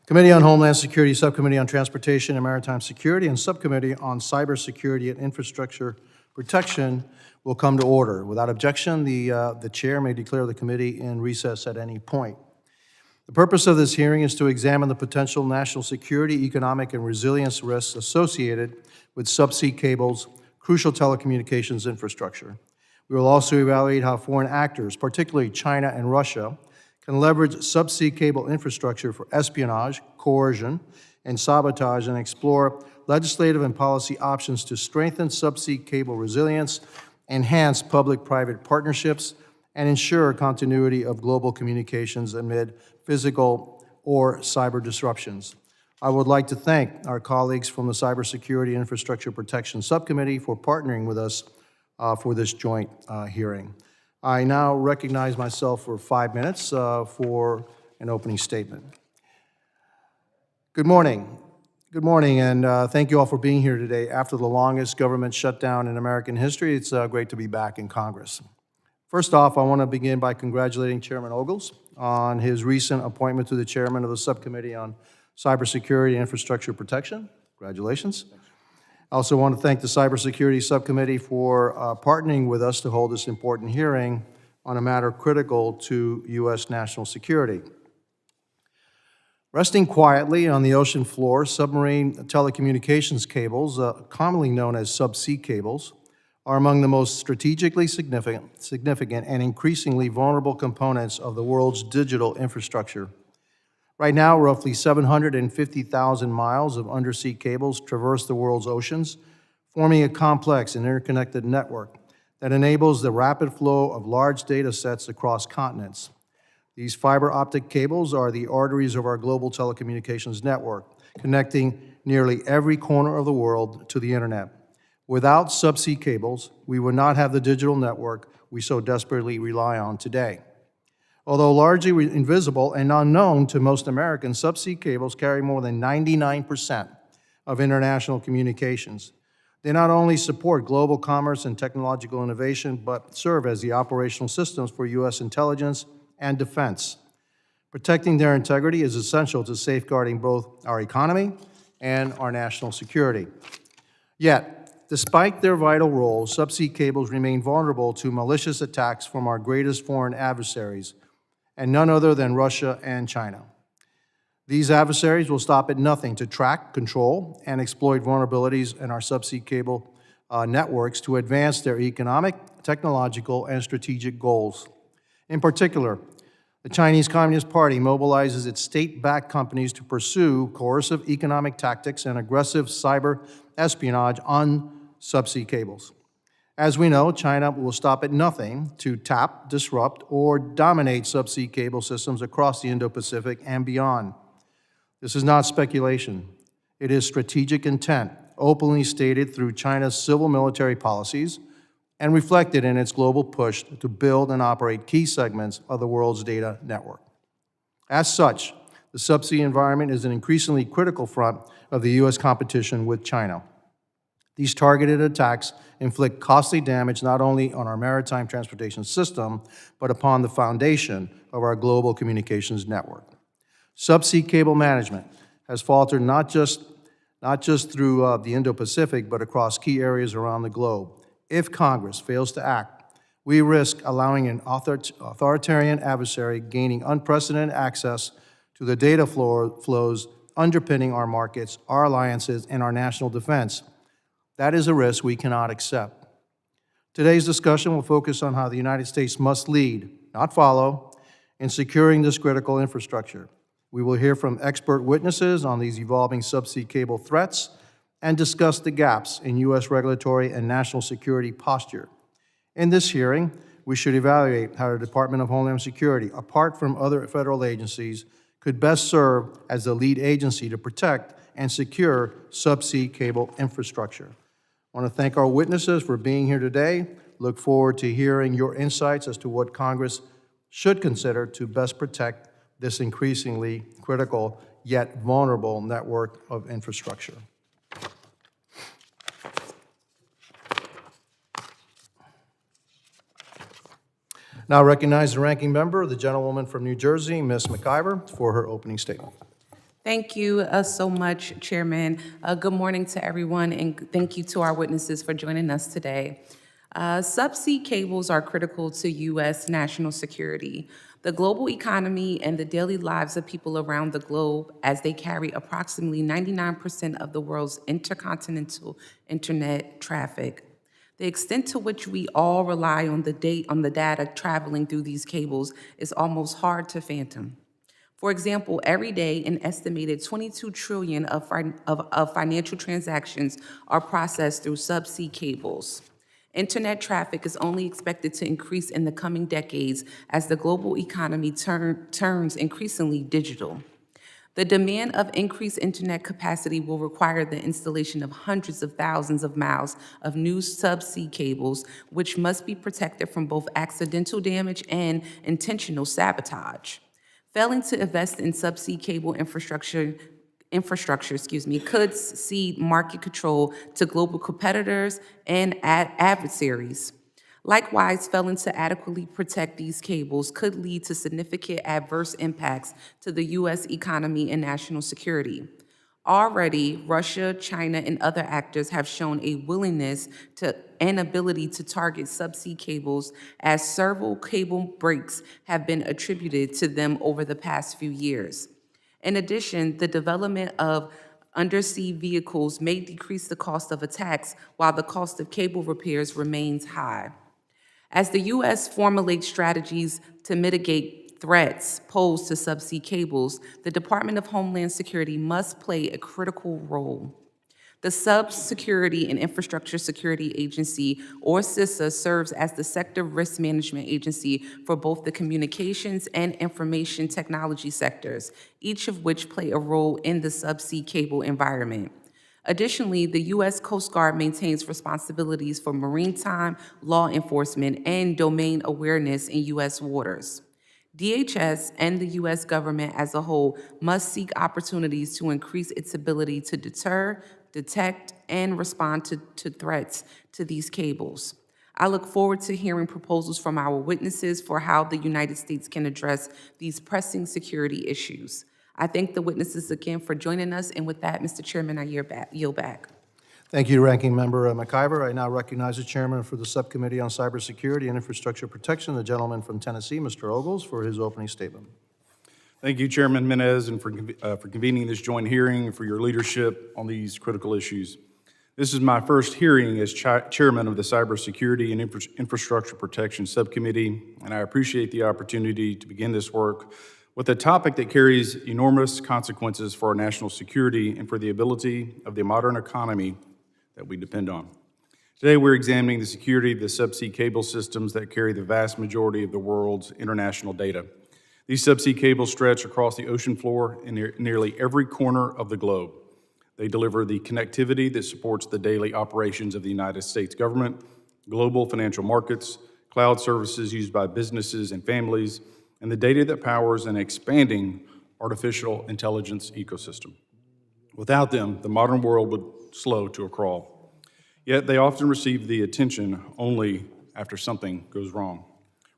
Committee on Homeland Security, Subcommittee on Transportation and Maritime Security, and Subcommittee on Cybersecurity and Infrastructure Protection will come to order. Without objection, the chair may declare the committee in recess at any point. The purpose of this hearing is to examine the potential national security, economic, and resilience risks associated with subsea cables, crucial telecommunications infrastructure. We will also evaluate how foreign actors, particularly China and Russia, can leverage subsea cable infrastructure for espionage, coercion, and sabotage, and explore legislative and policy options to strengthen subsea cable resilience, enhance public-private partnerships, and ensure continuity of global communications amid physical or cyber disruptions. I would like to thank our colleagues from the Cybersecurity and Infrastructure Protection Subcommittee for partnering with us for this joint hearing. I now recognize myself for 5 minutes for an opening statement. Good morning. Good morning, and thank you all for being here today. After the longest government shutdown in American history, it's great to be back in Congress. First off, I want to begin by congratulating Chairman Ogles on his recent appointment to the chairman of the Subcommittee on Cybersecurity and Infrastructure Protection. Congratulations. I also want to thank the Cybersecurity Subcommittee for partnering with us to hold this important hearing on a matter critical to U.S. national security. Resting quietly on the ocean floor, submarine telecommunications cables, commonly known as subsea cables, are among the most strategically significant and increasingly vulnerable components of the world's digital infrastructure. Right now, roughly 750,000 miles of undersea cables traverse the world's oceans, forming a complex and interconnected network that enables the rapid flow of large data sets across continents. These fiber optic cables are the arteries of our global telecommunications network, connecting nearly every corner of the world to the internet. Without subsea cables, we would not have the digital network we so desperately rely on today. Although largely invisible and unknown to most Americans, subsea cables carry more than 99% of international communications. They not only support global commerce and technological innovation, but serve as the operational systems for U.S. intelligence and defense. Protecting their integrity is essential to safeguarding both our economy and our national security. Yet, despite their vital role, subsea cables remain vulnerable to malicious attacks from our greatest foreign adversaries, and none other than Russia and China. These adversaries will stop at nothing to track, control, and exploit vulnerabilities in our subsea cable networks to advance their economic, technological, and strategic goals. In particular, the Chinese Communist Party mobilizes its state-backed companies to pursue coercive economic tactics and aggressive cyber espionage on subsea cables. As we know, China will stop at nothing to tap, disrupt, or dominate subsea cable systems across the Indo-Pacific and beyond. This is not speculation. It is strategic intent, openly stated through China's civil-military policies and reflected in its global push to build and operate key segments of the world's data network. As such, the subsea environment is an increasingly critical front of the U.S. competition with China. These targeted attacks inflict costly damage not only on our maritime transportation system, but upon the foundation of our global communications network. Subsea cable management has faltered not just through the Indo-Pacific, but across key areas around the globe. If Congress fails to act, we risk allowing an authoritarian adversary gaining unprecedented access to the data flows underpinning our markets, our alliances, and our national defense. That is a risk we cannot accept. Today's discussion will focus on how the United States must lead, not follow, in securing this critical infrastructure. We will hear from expert witnesses on these evolving subsea cable threats and discuss the gaps in U.S. regulatory and national security posture. In this hearing, we should evaluate how the Department of Homeland Security, apart from other federal agencies, could best serve as the lead agency to protect and secure subsea cable infrastructure. I want to thank our witnesses for being here today. Look forward to hearing your insights as to what Congress should consider to best protect this increasingly critical yet vulnerable network of infrastructure. Now I recognize the ranking member, the gentlewoman from New Jersey, Ms. McIver, for her opening statement. Thank you so much, Chairman. Good morning to everyone, and thank you to our witnesses for joining us today. Subsea cables are critical to U.S. national security, the global economy, and the daily lives of people around the globe, as they carry approximately 99% of the world's intercontinental internet traffic. The extent to which we all rely on the data traveling through these cables is almost hard to fathom. For example, every day, an estimated 22 trillion of financial transactions are processed through subsea cables. Internet traffic is only expected to increase in the coming decades as the global economy turns increasingly digital. The demand of increased internet capacity will require the installation of hundreds of thousands of miles of new subsea cables, which must be protected from both accidental damage and intentional sabotage. Failing to invest in subsea cable infrastructure, could cede market control to global competitors and adversaries. Likewise, failing to adequately protect these cables could lead to significant adverse impacts to the U.S. economy and national security. Already, Russia, China, and other actors have shown a willingness and ability to target subsea cables, as several cable breaks have been attributed to them over the past few years. In addition, the development of undersea vehicles may decrease the cost of attacks, while the cost of cable repairs remains high. As the U.S. formulates strategies to mitigate threats posed to subsea cables, the Department of Homeland Security must play a critical role. The Subsecurity and Infrastructure Security Agency, or CISA, serves as the sector risk management agency for both the communications and information technology sectors, each of which play a role in the subsea cable environment. Additionally, the U.S. Coast Guard maintains responsibilities for maritime law enforcement and domain awareness in U.S. waters. DHS and the U.S. government as a whole must seek opportunities to increase its ability to deter, detect, and respond to threats to these cables. I look forward to hearing proposals from our witnesses for how the United States can address these pressing security issues. I thank the witnesses again for joining us, and with that, Mr. Chairman, I yield back. Thank you, Ranking Member McIver. I now recognize the Chairman for the Subcommittee on Cybersecurity and Infrastructure Protection, the gentleman from Tennessee, Mr. Ogles, for his opening statement. Thank you, Chairman Menez, and for convening this joint hearing and for your leadership on these critical issues. This is my first hearing as Chairman of the Cybersecurity and Infrastructure Protection Subcommittee, and I appreciate the opportunity to begin this work with a topic that carries enormous consequences for our national security and for the ability of the modern economy that we depend on. Today, we're examining the security of the subsea cable systems that carry the vast majority of the world's international data. These subsea cables stretch across the ocean floor in nearly every corner of the globe. They deliver the connectivity that supports the daily operations of the United States government, global financial markets, cloud services used by businesses and families, and the data that powers an expanding artificial intelligence ecosystem. Without them, the modern world would slow to a crawl. Yet they often receive the attention only after something goes wrong.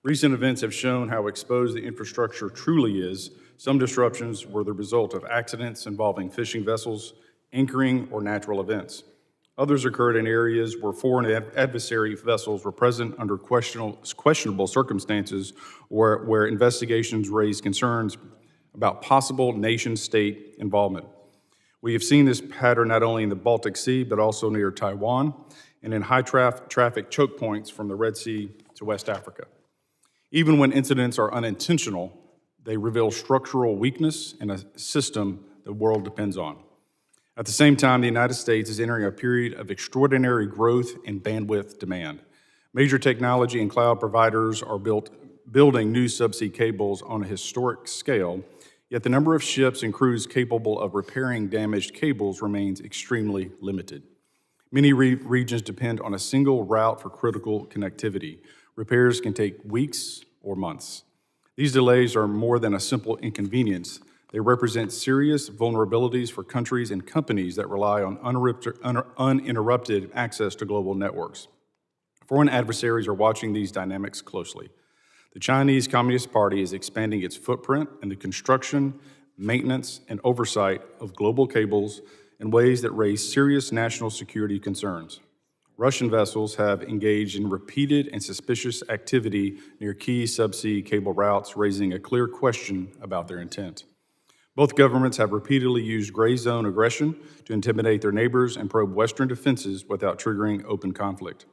Recent events have shown how exposed the infrastructure truly is. Some disruptions were the result of accidents involving fishing vessels, anchoring, or natural events. Others occurred in areas where foreign adversary vessels were present under questionable circumstances, where investigations raised concerns about possible nation-state involvement. We have seen this pattern not only in the Baltic Sea, but also near Taiwan and in high traffic choke points from the Red Sea to West Africa. Even when incidents are unintentional, they reveal structural weakness in a system the world depends on. At the same time, the United States is entering a period of extraordinary growth and bandwidth demand. Major technology and cloud providers are building new subsea cables on a historic scale, yet the number of ships and crews capable of repairing damaged cables remains extremely limited. Many regions depend on a single route for critical connectivity. Repairs can take weeks or months. These delays are more than a simple inconvenience. They represent serious vulnerabilities for countries and companies that rely on uninterrupted access to global networks. Foreign adversaries are watching these dynamics closely. The Chinese Communist Party is expanding its footprint, and the construction maintenance, and oversight of global cables in ways that raise serious national security concerns. Russian vessels have engaged in repeated and suspicious activity near key subsea cable routes, raising a clear question about their intent. Both governments have repeatedly used gray zone aggression to intimidate their neighbors and probe Western defenses without triggering open conflict.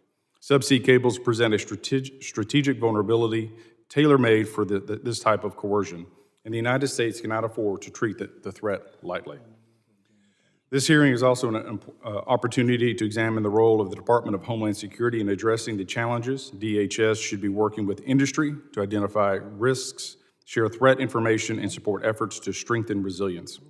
Subsea cables present a strategic vulnerability tailor-made for this type of coercion, and the United States cannot afford to treat the threat lightly. This hearing is also an opportunity to examine the role of the Department of Homeland Security in addressing the challenges. DHS should be working with industry to identify risks, share threat information, and support efforts to strengthen resilience.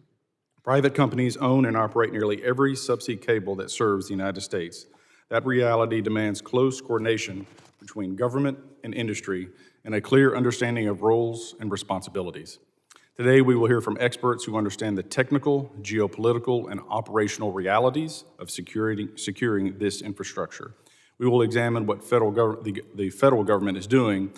Private companies own and operate nearly every subsea cable that serves the United States. That reality demands close coordination between government and industry and a clear understanding of roles and responsibilities. Today, we will hear from experts who understand the technical, geopolitical, and operational realities of securing this infrastructure. We will examine what the federal government is doing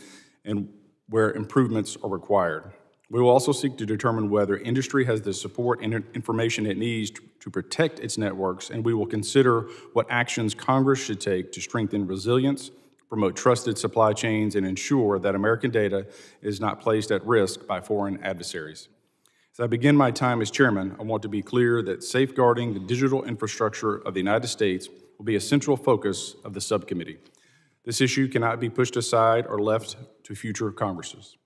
and where improvements are required. We will also seek to determine whether industry has the support and information it needs to protect its networks, and we will consider what actions Congress should take to strengthen resilience, promote trusted supply chains, and ensure that American data is not placed at risk by foreign adversaries. As I begin my time as chairman, I want to be clear that safeguarding the digital infrastructure of the United States will be a central focus of the subcommittee. This issue cannot be pushed aside or left to future Congresses.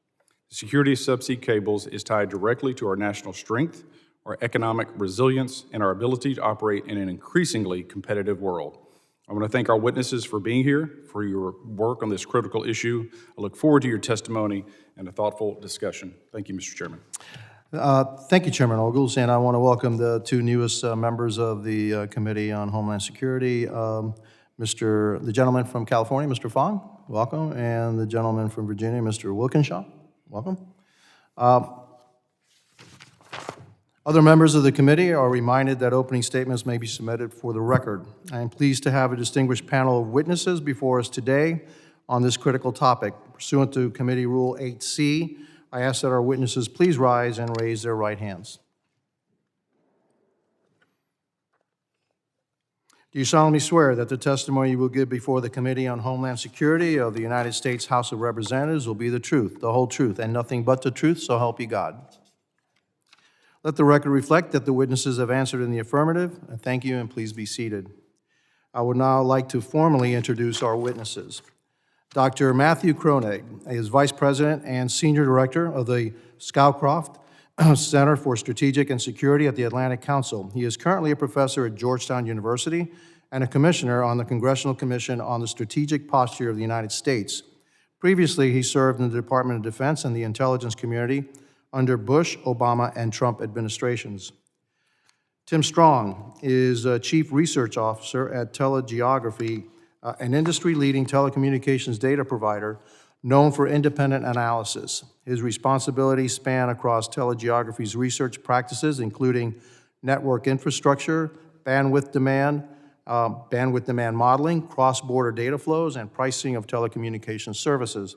The security of subsea cables is tied directly to our national strength, our economic resilience, and our ability to operate in an increasingly competitive world. I want to thank our witnesses for being here, for your work on this critical issue. I look forward to your testimony and a thoughtful discussion. Thank you, Mr. Chairman. Thank you, Chairman Ogles, and I want to welcome the two newest members of the Committee on Homeland Security. The gentleman from California, Mr. Fong, welcome, and the gentleman from Virginia, Mr. Wilkinshaw, welcome. Other members of the committee are reminded that opening statements may be submitted for the record. I am pleased to have a distinguished panel of witnesses before us today on this critical topic. Pursuant to Committee Rule 8C, I ask that our witnesses please rise and raise their right hands. Do you solemnly swear that the testimony you will give before the Committee on Homeland Security of the United States House of Representatives will be the truth, the whole truth, and nothing but the truth, so help you God? Let the record reflect that the witnesses have answered in the affirmative. Thank you, and please be seated. I would now like to formally introduce our witnesses. Dr. Matthew Kronig is Vice President and Senior Director of the Scowcroft Center for Strategic and Security at the Atlantic Council. He is currently a professor at Georgetown University and a commissioner on the Congressional Commission on the Strategic Posture of the United States. Previously, he served in the Department of Defense and the intelligence community under Bush, Obama, and Trump administrations. Tim Strong is Chief Research Officer at Telegeography, an industry-leading telecommunications data provider known for independent analysis. His responsibilities span across telegeography's research practices, including network infrastructure, bandwidth demand modeling, cross-border data flows, and pricing of telecommunications services.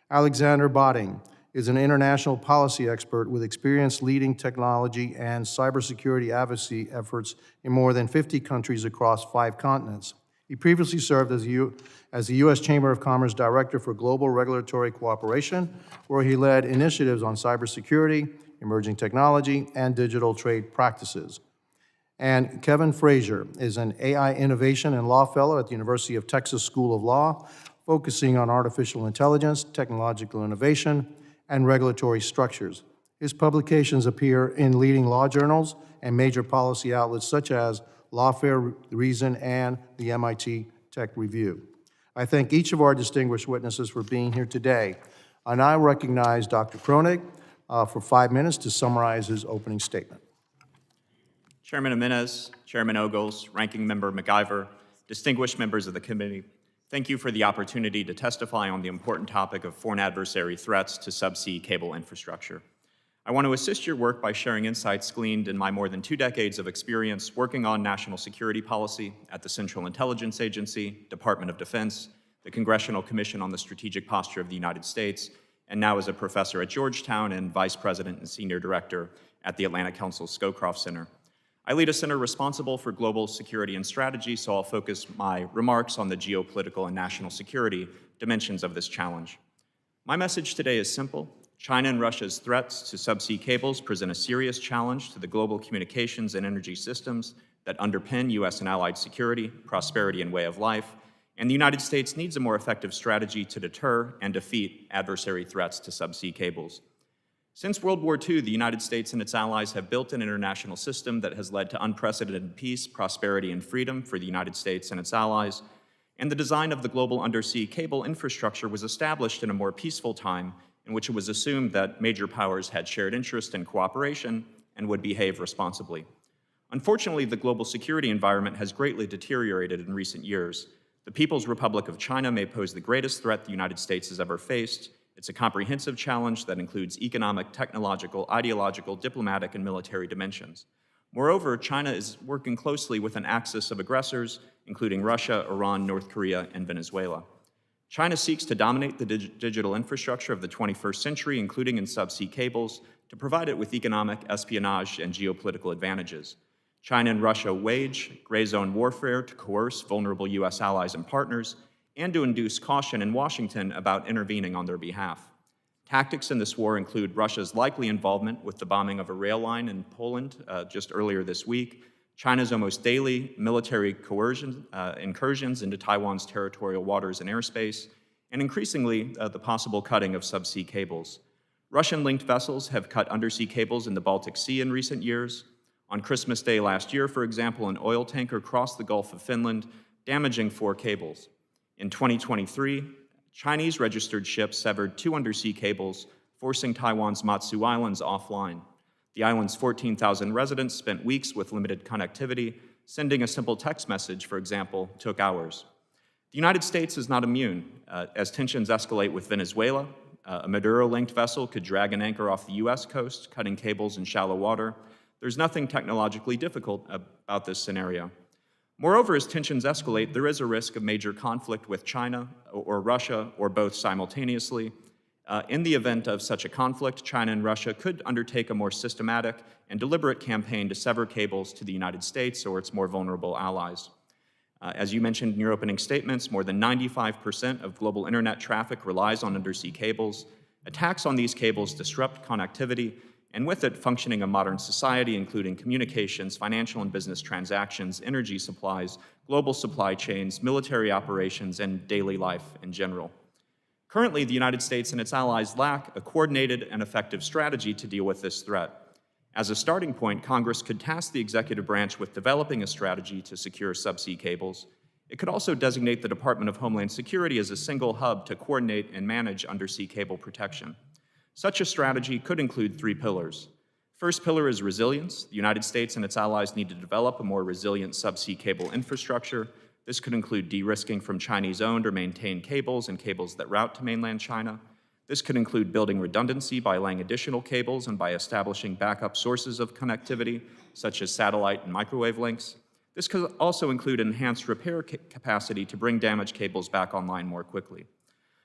Alexander Botting is an international policy expert with experience leading technology and cybersecurity advocacy efforts in more than 50 countries across 5 continents. He previously served as the U.S. Chamber of Commerce Director for Global Regulatory Cooperation, where he led initiatives on cybersecurity, emerging technology, and digital trade practices. And Kevin Frazier is an AI Innovation and Law Fellow at the University of Texas School of Law, focusing on artificial intelligence, technological innovation, and regulatory structures. His publications appear in leading law journals and major policy outlets such as Lawfare Reason and the MIT Tech Review. I thank each of our distinguished witnesses for being here today. I now recognize Dr. Kronig for 5 minutes to summarize his opening statement. Chairman Jimenez, Chairman Ogles, Ranking Member McIver, distinguished members of the committee, thank you for the opportunity to testify on the important topic of foreign adversary threats to subsea cable infrastructure. I want to assist your work by sharing insights gleaned in my more than 2 decades of experience working on national security policy at the Central Intelligence Agency, Department of Defense, the Congressional Commission on the Strategic Posture of the United States, and now is a professor at Georgetown and vice president and senior director at the Atlantic Council Scowcroft Center. I lead a center responsible for global security and strategy, so I'll focus my remarks on the geopolitical and national security dimensions of this challenge. My message today is simple. China and Russia's threats to subsea cables present a serious challenge to the global communications and energy systems that underpin U.S. and allied security, prosperity, and way of life, and the United States needs a more effective strategy to deter and defeat adversary threats to subsea cables. Since World War II, the United States and its allies have built an international system that has led to unprecedented peace, prosperity, and freedom for the United States and its allies, and the design of the global undersea cable infrastructure was established in a more peaceful time in which it was assumed that major powers had shared interest and cooperation and would behave responsibly. Unfortunately, the global security environment has greatly deteriorated in recent years. The People's Republic of China may pose the greatest threat the United States has ever faced. It's a comprehensive challenge that includes economic, technological, ideological, diplomatic, and military dimensions. Moreover, China is working closely with an axis of aggressors, including Russia, Iran, North Korea, and Venezuela. China seeks to dominate the digital infrastructure of the 21st century, including in subsea cables, to provide it with economic, espionage, and geopolitical advantages. China and Russia wage gray zone warfare to coerce vulnerable U.S. allies and partners, and to induce caution in Washington about intervening on their behalf. Tactics in this war include Russia's likely involvement with the bombing of a rail line in Poland just earlier this week, China's almost daily military incursions into Taiwan's territorial waters and airspace, and increasingly the possible cutting of subsea cables. Russian-linked vessels have cut undersea cables in the Baltic Sea in recent years. On Christmas Day last year, for example, an oil tanker crossed the Gulf of Finland, damaging 4 cables. In 2023, Chinese registered ships severed 2 undersea cables, forcing Taiwan's Matsu Islands offline. The island's 14,000 residents spent weeks with limited connectivity. Sending a simple text message, for example, took hours. The United States is not immune. As tensions escalate with Venezuela, a Maduro-linked vessel could drag an anchor off the U.S. coast, cutting cables in shallow water. There's nothing technologically difficult about this scenario. Moreover, as tensions escalate, there is a risk of major conflict with China or Russia, or both simultaneously. In the event of such a conflict, China and Russia could undertake a more systematic and deliberate campaign to sever cables to the United States or its more vulnerable allies. As you mentioned in your opening statements, more than 95% of global internet traffic relies on undersea cables. Attacks on these cables disrupt connectivity, and with it, functioning a modern society, including communications, financial and business transactions, energy supplies, global supply chains, military operations, and daily life in general. Currently, the United States and its allies lack a coordinated and effective strategy to deal with this threat. As a starting point, Congress could task the executive branch with developing a strategy to secure subsea cables. It could also designate the Department of Homeland Security as a single hub to coordinate and manage undersea cable protection. Such a strategy could include 3 pillars. First pillar is resilience. The United States and its allies need to develop a more resilient subsea cable infrastructure. This could include de-risking from Chinese-owned or maintained cables and cables that route to mainland China. This could include building redundancy by laying additional cables and by establishing backup sources of connectivity, such as satellite and microwave links. This could also include enhanced repair capacity to bring damaged cables back online more quickly.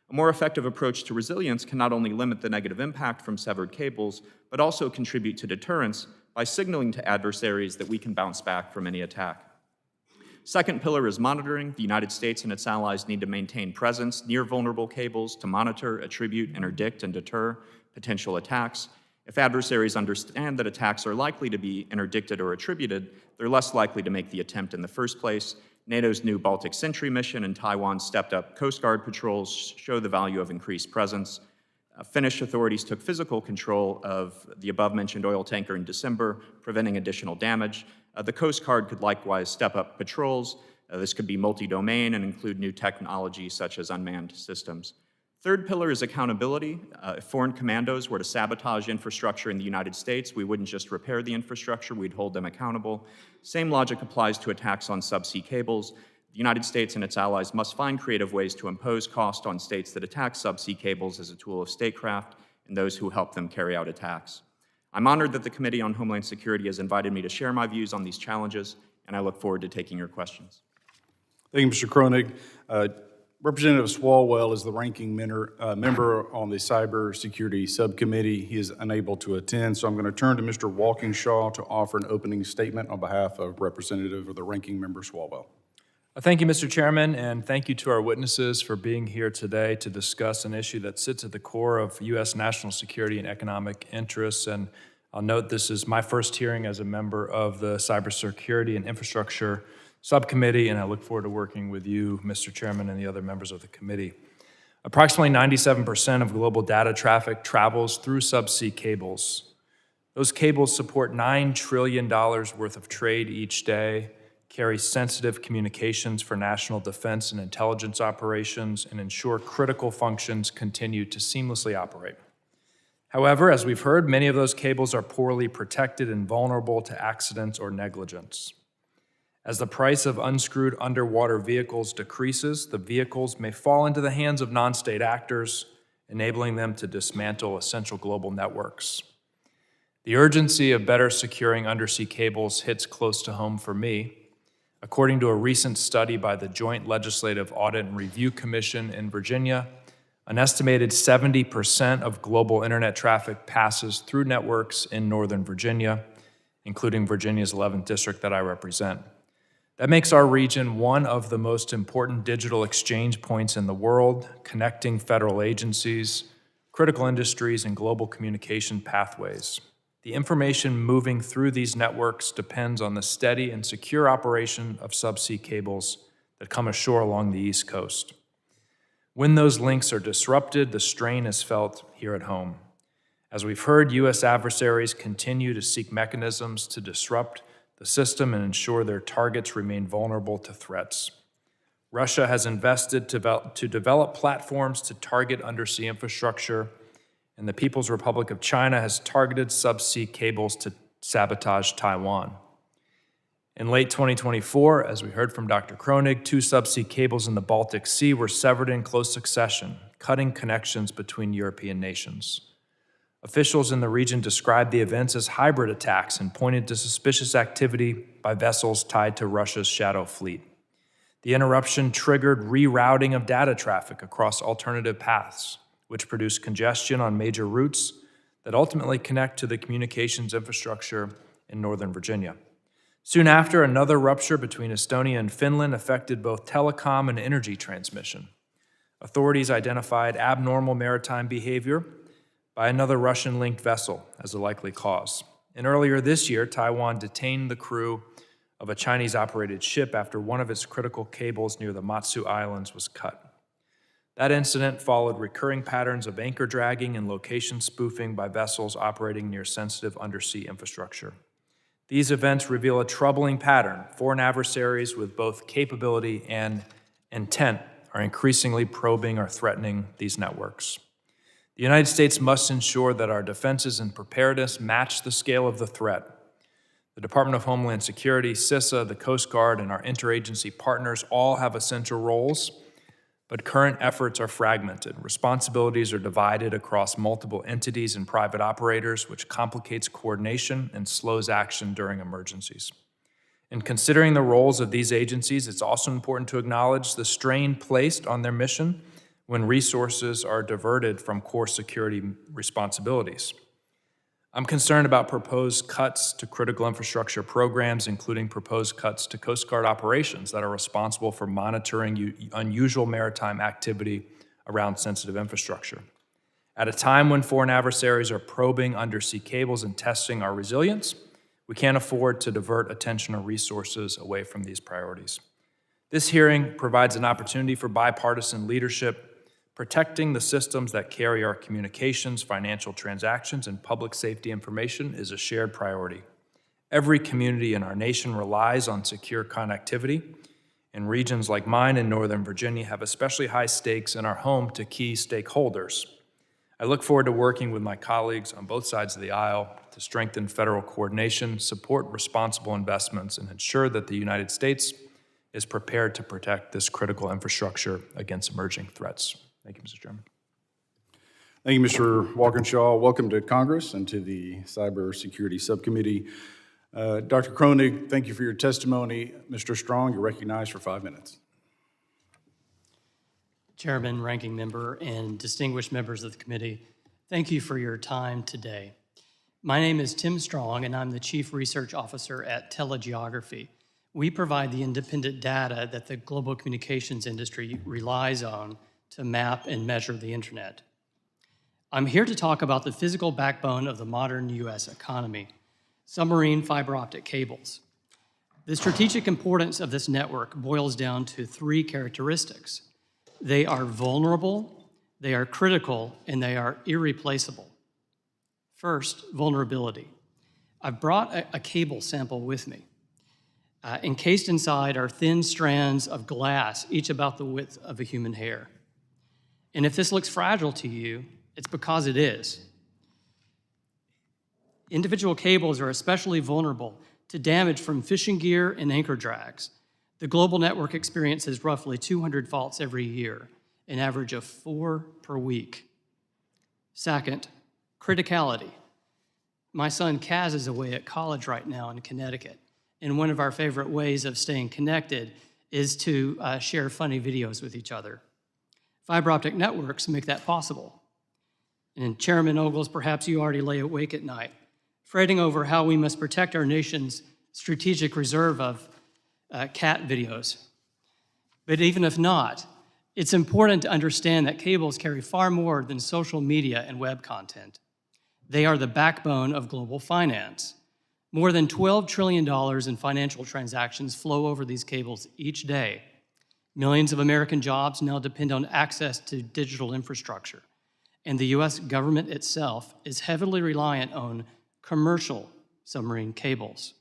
A more effective approach to resilience can not only limit the negative impact from severed cables, but also contribute to deterrence by signaling to adversaries that we can bounce back from any attack. Second pillar is monitoring. The United States and its allies need to maintain presence near vulnerable cables to monitor, attribute, interdict, and deter potential attacks. If adversaries understand that attacks are likely to be interdicted or attributed, they're less likely to make the attempt in the first place. NATO's new Baltic Sentry mission and Taiwan's stepped-up Coast Guard patrols show the value of increased presence. Finnish authorities took physical control of the above-mentioned oil tanker in December, preventing additional damage. The Coast Guard could likewise step up patrols. This could be multi-domain and include new technology such as unmanned systems. Third pillar is accountability. If foreign commandos were to sabotage infrastructure in the United States, we wouldn't just repair the infrastructure, we'd hold them accountable. Same logic applies to attacks on subsea cables. The United States and its allies must find creative ways to impose cost on states that attack subsea cables as a tool of statecraft and those who help them carry out attacks. I'm honored that the Committee on Homeland Security has invited me to share my views on these challenges, and I look forward to taking your questions. Thank you, Mr. Kronig. Representative Swalwell is the ranking member on the Cybersecurity Subcommittee. He is unable to attend, so I'm going to turn to Mr. Walkinshaw to offer an opening statement on behalf of Representative or the ranking member Swalwell. Thank you, Mr. Chairman, and thank you to our witnesses for being here today to discuss an issue that sits at the core of U.S. national security and economic interests. And I'll note this is my first hearing as a member of the Cybersecurity and Infrastructure Subcommittee, and I look forward to working with you, Mr. Chairman, and the other members of the committee. Approximately 97% of global data traffic travels through subsea cables. Those cables support $9 trillion worth of trade each day, carry sensitive communications for national defense and intelligence operations, and ensure critical functions continue to seamlessly operate. However, as we've heard, many of those cables are poorly protected and vulnerable to accidents or negligence. As the price of unscrewed underwater vehicles decreases, the vehicles may fall into the hands of non-state actors, enabling them to dismantle essential global networks. The urgency of better securing undersea cables hits close to home for me. According to a recent study by the Joint Legislative Audit and Review Commission in Virginia, an estimated 70% of global internet traffic passes through networks in Northern Virginia, including Virginia's 11th district that I represent. That makes our region one of the most important digital exchange points in the world, connecting federal agencies, critical industries, and global communication pathways. The information moving through these networks depends on the steady and secure operation of subsea cables that come ashore along the East Coast. When those links are disrupted, the strain is felt here at home. As we've heard, U.S. adversaries continue to seek mechanisms to disrupt the system and ensure their targets remain vulnerable to threats. Russia has invested to develop platforms to target undersea infrastructure, and the People's Republic of China has targeted subsea cables to sabotage Taiwan. In late 2024, as we heard from Dr. Kronig, 2 subsea cables in the Baltic Sea were severed in close succession, cutting connections between European nations. Officials in the region described the events as hybrid attacks and pointed to suspicious activity by vessels tied to Russia's shadow fleet. The interruption triggered rerouting of data traffic across alternative paths, which produced congestion on major routes that ultimately connect to the communications infrastructure in Northern Virginia. Soon after, another rupture between Estonia and Finland affected both telecom and energy transmission. Authorities identified abnormal maritime behavior by another Russian-linked vessel as a likely cause. And earlier this year, Taiwan detained the crew of a Chinese-operated ship after one of its critical cables near the Matsu Islands was cut. That incident followed recurring patterns of anchor dragging and location spoofing by vessels operating near sensitive undersea infrastructure. These events reveal a troubling pattern. Foreign adversaries with both capability and intent are increasingly probing or threatening these networks. The United States must ensure that our defenses and preparedness match the scale of the threat. The Department of Homeland Security, CISA, the Coast Guard, and our interagency partners all have essential roles, but current efforts are fragmented. Responsibilities are divided across multiple entities and private operators, which complicates coordination and slows action during emergencies. In considering the roles of these agencies, it's also important to acknowledge the strain placed on their mission when resources are diverted from core security responsibilities. I'm concerned about proposed cuts to critical infrastructure programs, including proposed cuts to Coast Guard operations that are responsible for monitoring unusual maritime activity around sensitive infrastructure. At a time when foreign adversaries are probing undersea cables and testing our resilience, we can't afford to divert attention or resources away from these priorities. This hearing provides an opportunity for bipartisan leadership. Protecting the systems that carry our communications, financial transactions, and public safety information is a shared priority. Every community in our nation relies on secure connectivity, and regions like mine in Northern Virginia have especially high stakes and are home to key stakeholders. I look forward to working with my colleagues on both sides of the aisle to strengthen federal coordination, support responsible investments, and ensure that the United States is prepared to protect this critical infrastructure against emerging threats. Thank you, Mr. Chairman. Thank you, Mr. Walkinshaw. Welcome to Congress and to the Cybersecurity Subcommittee. Dr. Kronig, thank you for your testimony. Mr. Strong, you're recognized for 5 minutes. Chairman, Ranking Member, and distinguished members of the committee, thank you for your time today. My name is Tim Strong, and I'm the Chief Research Officer at Telegeography. We provide the independent data that the global communications industry relies on to map and measure the internet. I'm here to talk about the physical backbone of the modern U.S. economy, submarine fiber optic cables. The strategic importance of this network boils down to three characteristics. They are vulnerable, they are critical, and they are irreplaceable. First, vulnerability. I've brought a cable sample with me. Encased inside are thin strands of glass, each about the width of a human hair. And if this looks fragile to you, it's because it is. Individual cables are especially vulnerable to damage from fishing gear and anchor drags. The global network experiences roughly 200 faults every year, an average of 4 per week. Second, criticality. My son Kaz is away at college right now in Connecticut, and one of our favorite ways of staying connected is to share funny videos with each other. Fiber optic networks make that possible. And Chairman Ogles, perhaps you already lay awake at night, fretting over how we must protect our nation's strategic reserve of cat videos. But even if not, it's important to understand that cables carry far more than social media and web content. They are the backbone of global finance. More than $12 trillion in financial transactions flow over these cables each day. Millions of American jobs now depend on access to digital infrastructure. And the US government itself is heavily reliant on commercial submarine cables.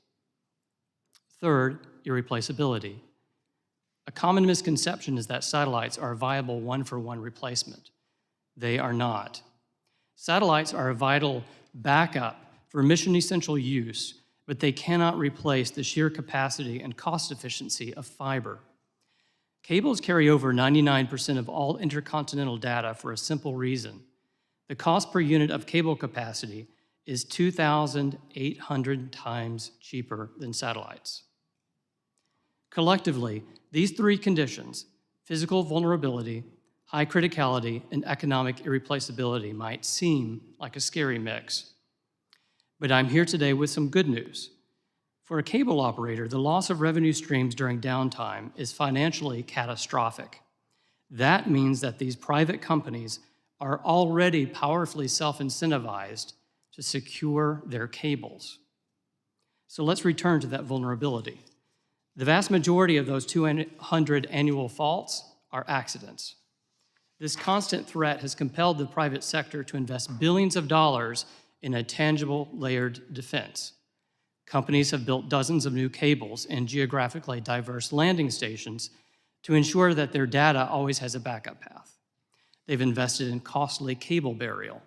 Third, irreplaceability. A common misconception is that satellites are a viable one-for-one replacement. They are not. Satellites are a vital backup for mission-essential use, but they cannot replace the sheer capacity and cost efficiency of fiber. Cables carry over 99% of all intercontinental data for a simple reason. The cost per unit of cable capacity is 2,800 times cheaper than satellites. Collectively, these three conditions, physical vulnerability, high criticality, and economic irreplaceability, might seem like a scary mix. But I'm here today with some good news. For a cable operator, the loss of revenue streams during downtime is financially catastrophic. That means that these private companies are already powerfully self-incentivized to secure their cables. So let's return to that vulnerability. The vast majority of those 200 annual faults are accidents. This constant threat has compelled the private sector to invest billions of dollars in a tangible, layered defense. Companies have built dozens of new cables and geographically diverse landing stations to ensure that their data always has a backup path. They've invested in costly cable burial.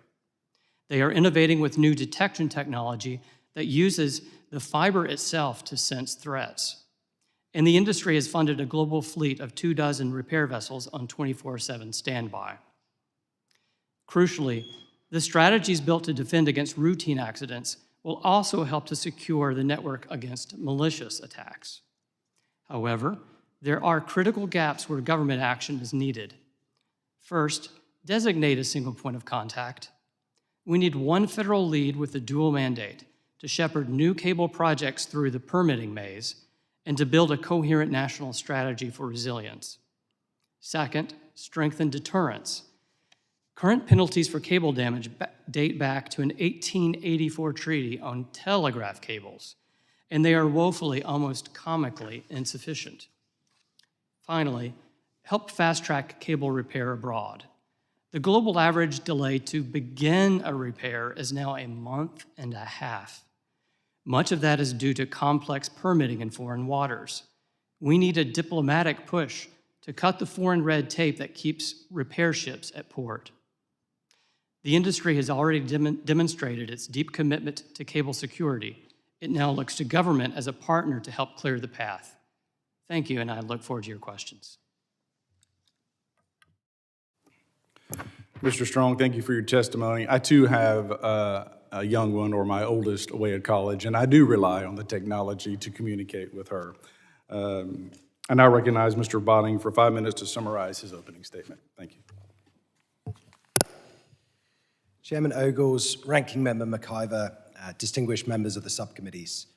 They are innovating with new detection technology that uses the fiber itself to sense threats. And the industry has funded a global fleet of 24 repair vessels on 24/7 standby. Crucially, the strategies built to defend against routine accidents will also help to secure the network against malicious attacks. However, there are critical gaps where government action is needed. First, designate a single point of contact. We need one federal lead with a dual mandate to shepherd new cable projects through the permitting maze and to build a coherent national strategy for resilience. Second, strengthen deterrence. Current penalties for cable damage date back to an 1884 treaty on telegraph cables, and they are woefully, almost comically, insufficient. Finally, help fast-track cable repair abroad. The global average delay to begin a repair is now a month and a half. Much of that is due to complex permitting in foreign waters. We need a diplomatic push to cut the foreign red tape that keeps repair ships at port. The industry has already demonstrated its deep commitment to cable security. It now looks to government as a partner to help clear the path. Thank you, and I look forward to your questions. Mr. Strong, thank you for your testimony. I too have a young one, or my oldest, away at college, and I do rely on the technology to communicate with her. I now recognize Mr. Botting for 5 minutes to summarize his opening statement. Thank you. Chairman Ogles, Ranking Member McIver, distinguished members of the subcommittees,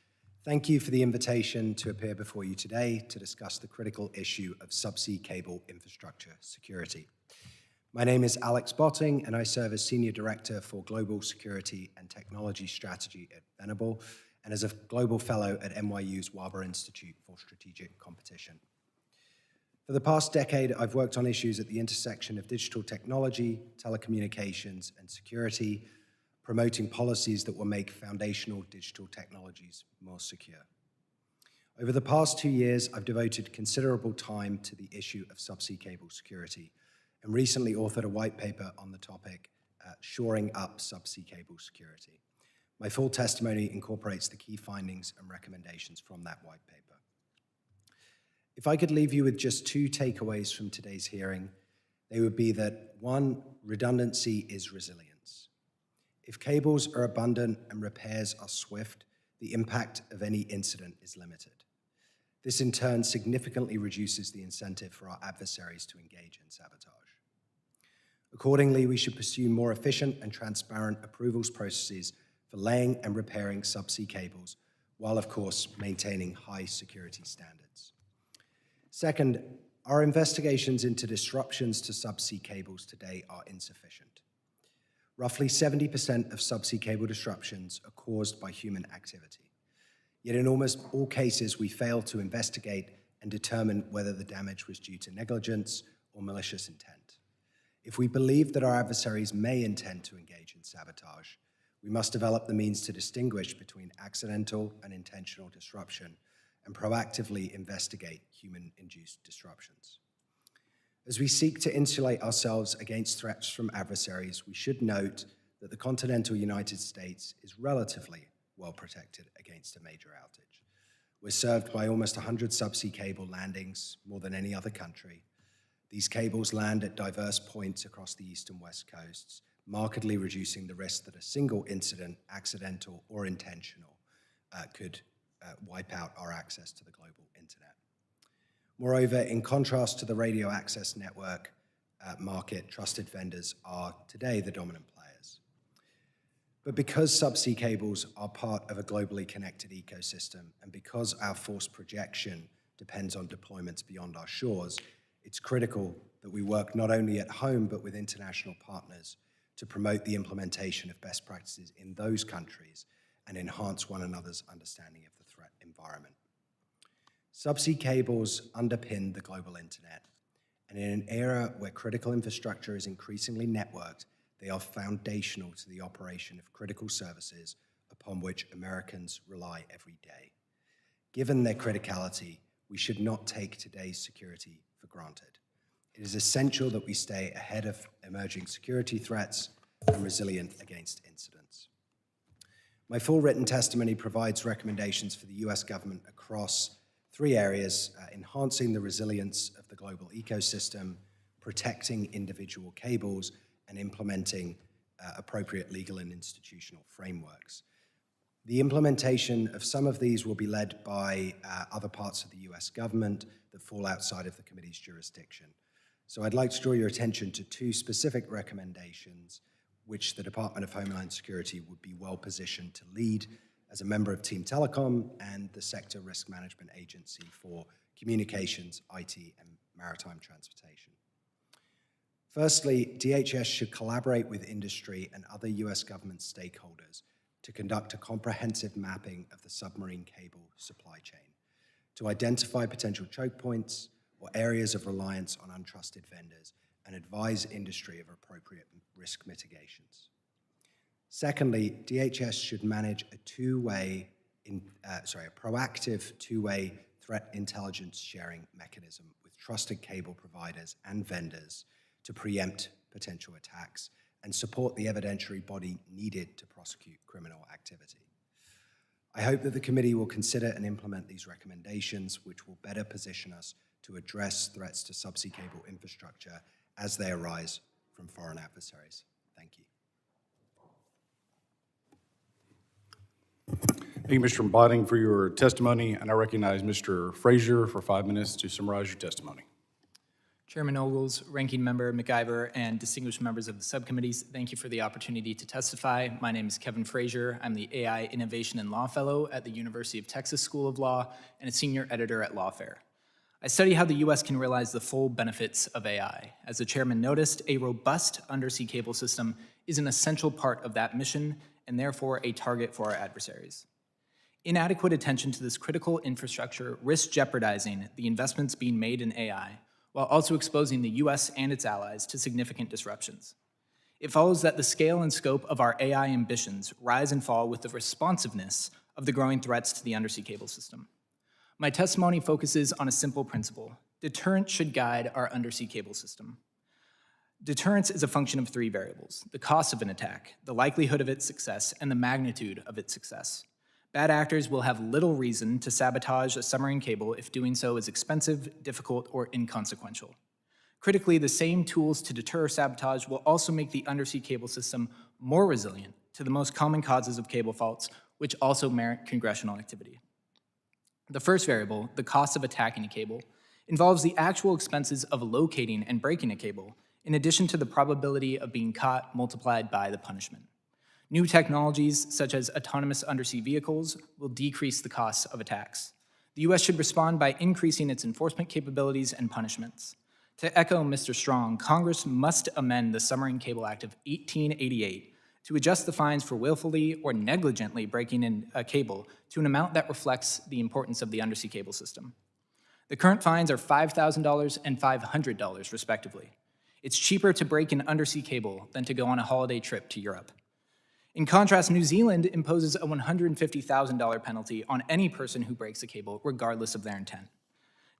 thank you for the invitation to appear before you today to discuss the critical issue of subsea cable infrastructure security. My name is Alex Botting, and I serve as Senior Director for Global Security and Technology Strategy at Venable, and as a Global Fellow at NYU's Waber Institute for Strategic Competition. For the past decade, I've worked on issues at the intersection of digital technology, telecommunications, and security, promoting policies that will make foundational digital technologies more secure. Over the past 2 years, I've devoted considerable time to the issue of subsea cable security, and recently authored a white paper on the topic, Shoring Up Subsea Cable Security. My full testimony incorporates the key findings and recommendations from that white paper. If I could leave you with just 2 takeaways from today's hearing, they would be that 1, redundancy is resilience. If cables are abundant and repairs are swift, the impact of any incident is limited. This in turn significantly reduces the incentive for our adversaries to engage in sabotage. Accordingly, we should pursue more efficient and transparent approvals processes for laying and repairing subsea cables, while of course maintaining high security standards. Second, our investigations into disruptions to subsea cables today are insufficient. Roughly 70% of subsea cable disruptions are caused by human activity. Yet in almost all cases, we fail to investigate and determine whether the damage was due to negligence or malicious intent. If we believe that our adversaries may intend to engage in sabotage, we must develop the means to distinguish between accidental and intentional disruption and proactively investigate human-induced disruptions. As we seek to insulate ourselves against threats from adversaries, we should note that the continental United States is relatively well protected against a major outage. We're served by almost 100 subsea cable landings, more than any other country. These cables land at diverse points across the east and west coasts, markedly reducing the risk that a single incident, accidental or intentional, could wipe out our access to the global internet. Moreover, in contrast to the radio access network market, trusted vendors are today the dominant players. But because subsea cables are part of a globally connected ecosystem, and because our force projection depends on deployments beyond our shores, it's critical that we work not only at home, but with international partners to promote the implementation of best practices in those countries and enhance one another's understanding of the threat environment. Subsea cables underpin the global internet, and in an era where critical infrastructure is increasingly networked, they are foundational to the operation of critical services upon which Americans rely every day. Given their criticality, we should not take today's security for granted. It is essential that we stay ahead of emerging security threats and resilient against incidents. My full written testimony provides recommendations for the US government across 3 areas: enhancing the resilience of the global ecosystem, protecting individual cables, and implementing appropriate legal and institutional frameworks. The implementation of some of these will be led by other parts of the US government that fall outside of the committee's jurisdiction. So I'd like to draw your attention to 2 specific recommendations which the Department of Homeland Security would be well positioned to lead as a member of Team Telecom and the Sector Risk Management Agency for Communications, IT, and Maritime Transportation. Firstly, DHS should collaborate with industry and other US government stakeholders to conduct a comprehensive mapping of the submarine cable supply chain, to identify potential choke points or areas of reliance on untrusted vendors, and advise industry of appropriate risk mitigations. Secondly, DHS should manage a proactive two-way threat intelligence sharing mechanism with trusted cable providers and vendors to preempt potential attacks and support the evidentiary body needed to prosecute criminal activity. I hope that the committee will consider and implement these recommendations, which will better position us to address threats to subsea cable infrastructure as they arise from foreign adversaries. Thank you. Thank you, Mr. Botting, for your testimony, and I recognize Mr. Frazier for 5 minutes to summarize your testimony. Chairman Ogles, Ranking Member McIver, and distinguished members of the subcommittees, thank you for the opportunity to testify. My name is Kevin Frazier. I'm the AI Innovation and Law Fellow at the University of Texas School of Law and a Senior Editor at Lawfare. I study how the U.S. can realize the full benefits of AI. As the chairman noticed, a robust undersea cable system is an essential part of that mission and therefore a target for our adversaries. Inadequate attention to this critical infrastructure risks jeopardizing the investments being made in AI while also exposing the U.S. and its allies to significant disruptions. It follows that the scale and scope of our AI ambitions rise and fall with the responsiveness of the growing threats to the undersea cable system. My testimony focuses on a simple principle. Deterrence should guide our undersea cable system. Deterrence is a function of 3 variables: the cost of an attack, the likelihood of its success, and the magnitude of its success. Bad actors will have little reason to sabotage a submarine cable if doing so is expensive, difficult, or inconsequential. Critically, the same tools to deter sabotage will also make the undersea cable system more resilient to the most common causes of cable faults, which also merit congressional activity. The first variable, the cost of attacking a cable, involves the actual expenses of locating and breaking a cable, in addition to the probability of being caught multiplied by the punishment. New technologies, such as autonomous undersea vehicles, will decrease the costs of attacks. The U.S. should respond by increasing its enforcement capabilities and punishments. To echo Mr. Strong, Congress must amend the Submarine Cable Act of 1888 to adjust the fines for willfully or negligently breaking in a cable to an amount that reflects the importance of the undersea cable system. The current fines are $5,000 and $500, respectively. It's cheaper to break an undersea cable than to go on a holiday trip to Europe. In contrast, New Zealand imposes a $150,000 penalty on any person who breaks a cable, regardless of their intent.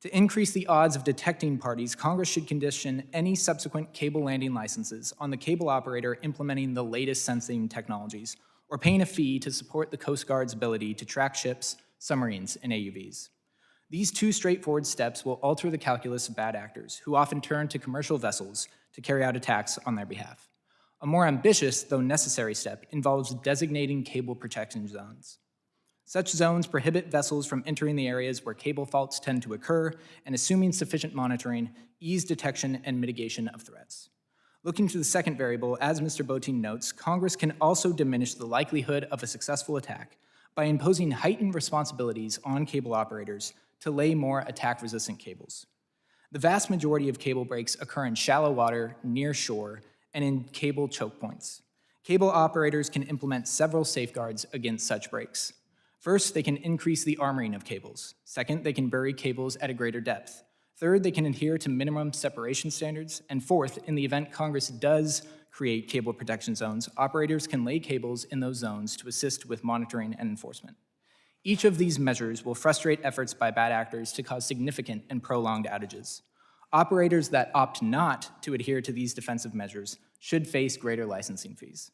To increase the odds of detecting parties, Congress should condition any subsequent cable landing licenses on the cable operator implementing the latest sensing technologies or paying a fee to support the Coast Guard's ability to track ships, submarines, and AUVs. These 2 straightforward steps will alter the calculus of bad actors, who often turn to commercial vessels to carry out attacks on their behalf. A more ambitious, though necessary step involves designating cable protection zones. Such zones prohibit vessels from entering the areas where cable faults tend to occur and, assuming sufficient monitoring, ease detection and mitigation of threats. Looking to the second variable, as Mr. Botein notes, Congress can also diminish the likelihood of a successful attack by imposing heightened responsibilities on cable operators to lay more attack-resistant cables. The vast majority of cable breaks occur in shallow water, near shore, and in cable choke points. Cable operators can implement several safeguards against such breaks. First, they can increase the armoring of cables. Second, they can bury cables at a greater depth. Third, they can adhere to minimum separation standards. And fourth, in the event Congress does create cable protection zones, operators can lay cables in those zones to assist with monitoring and enforcement. Each of these measures will frustrate efforts by bad actors to cause significant and prolonged outages. Operators that opt not to adhere to these defensive measures should face greater licensing fees.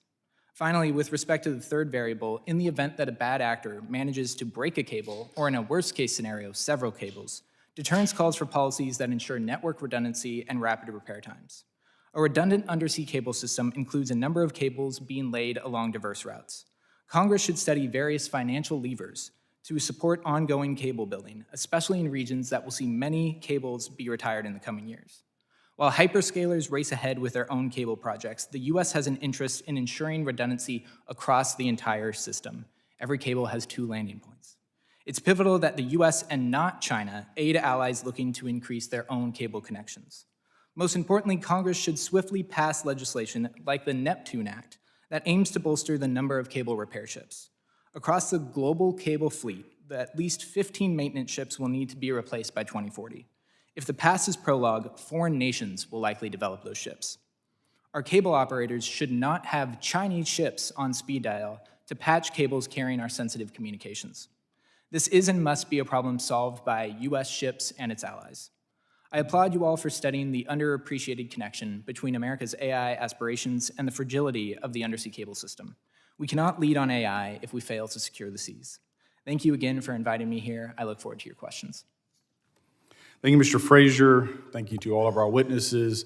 Finally, with respect to the third variable, in the event that a bad actor manages to break a cable, or in a worst-case scenario, several cables, deterrence calls for policies that ensure network redundancy and rapid repair times. A redundant undersea cable system includes a number of cables being laid along diverse routes. Congress should study various financial levers to support ongoing cable building, especially in regions that will see many cables be retired in the coming years. While hyperscalers race ahead with their own cable projects, the U.S. has an interest in ensuring redundancy across the entire system. Every cable has 2 landing points. It's pivotal that the U.S. and not China aid allies looking to increase their own cable connections. Most importantly, Congress should swiftly pass legislation like the Neptune Act that aims to bolster the number of cable repair ships. Across the global cable fleet, at least 15 maintenance ships will need to be replaced by 2040. If the past is prologue, foreign nations will likely develop those ships. Our cable operators should not have Chinese ships on speed dial to patch cables carrying our sensitive communications. This is and must be a problem solved by U.S. ships and its allies. I applaud you all for studying the underappreciated connection between America's AI aspirations and the fragility of the undersea cable system. We cannot lead on AI if we fail to secure the seas. Thank you again for inviting me here. I look forward to your questions. Thank you, Mr. Frazier. Thank you to all of our witnesses.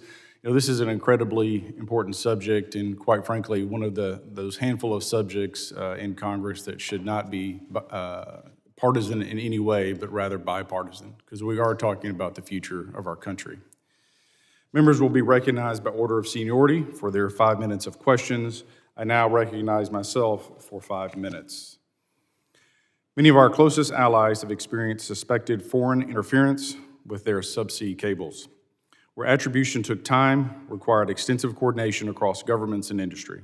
This is an incredibly important subject, and quite frankly, one of those handful of subjects in Congress that should not be partisan in any way, but rather bipartisan, because we are talking about the future of our country. Members will be recognized by order of seniority for their 5 minutes of questions. I now recognize myself for 5 minutes. Many of our closest allies have experienced suspected foreign interference with their subsea cables, where attribution took time, required extensive coordination across governments and industry.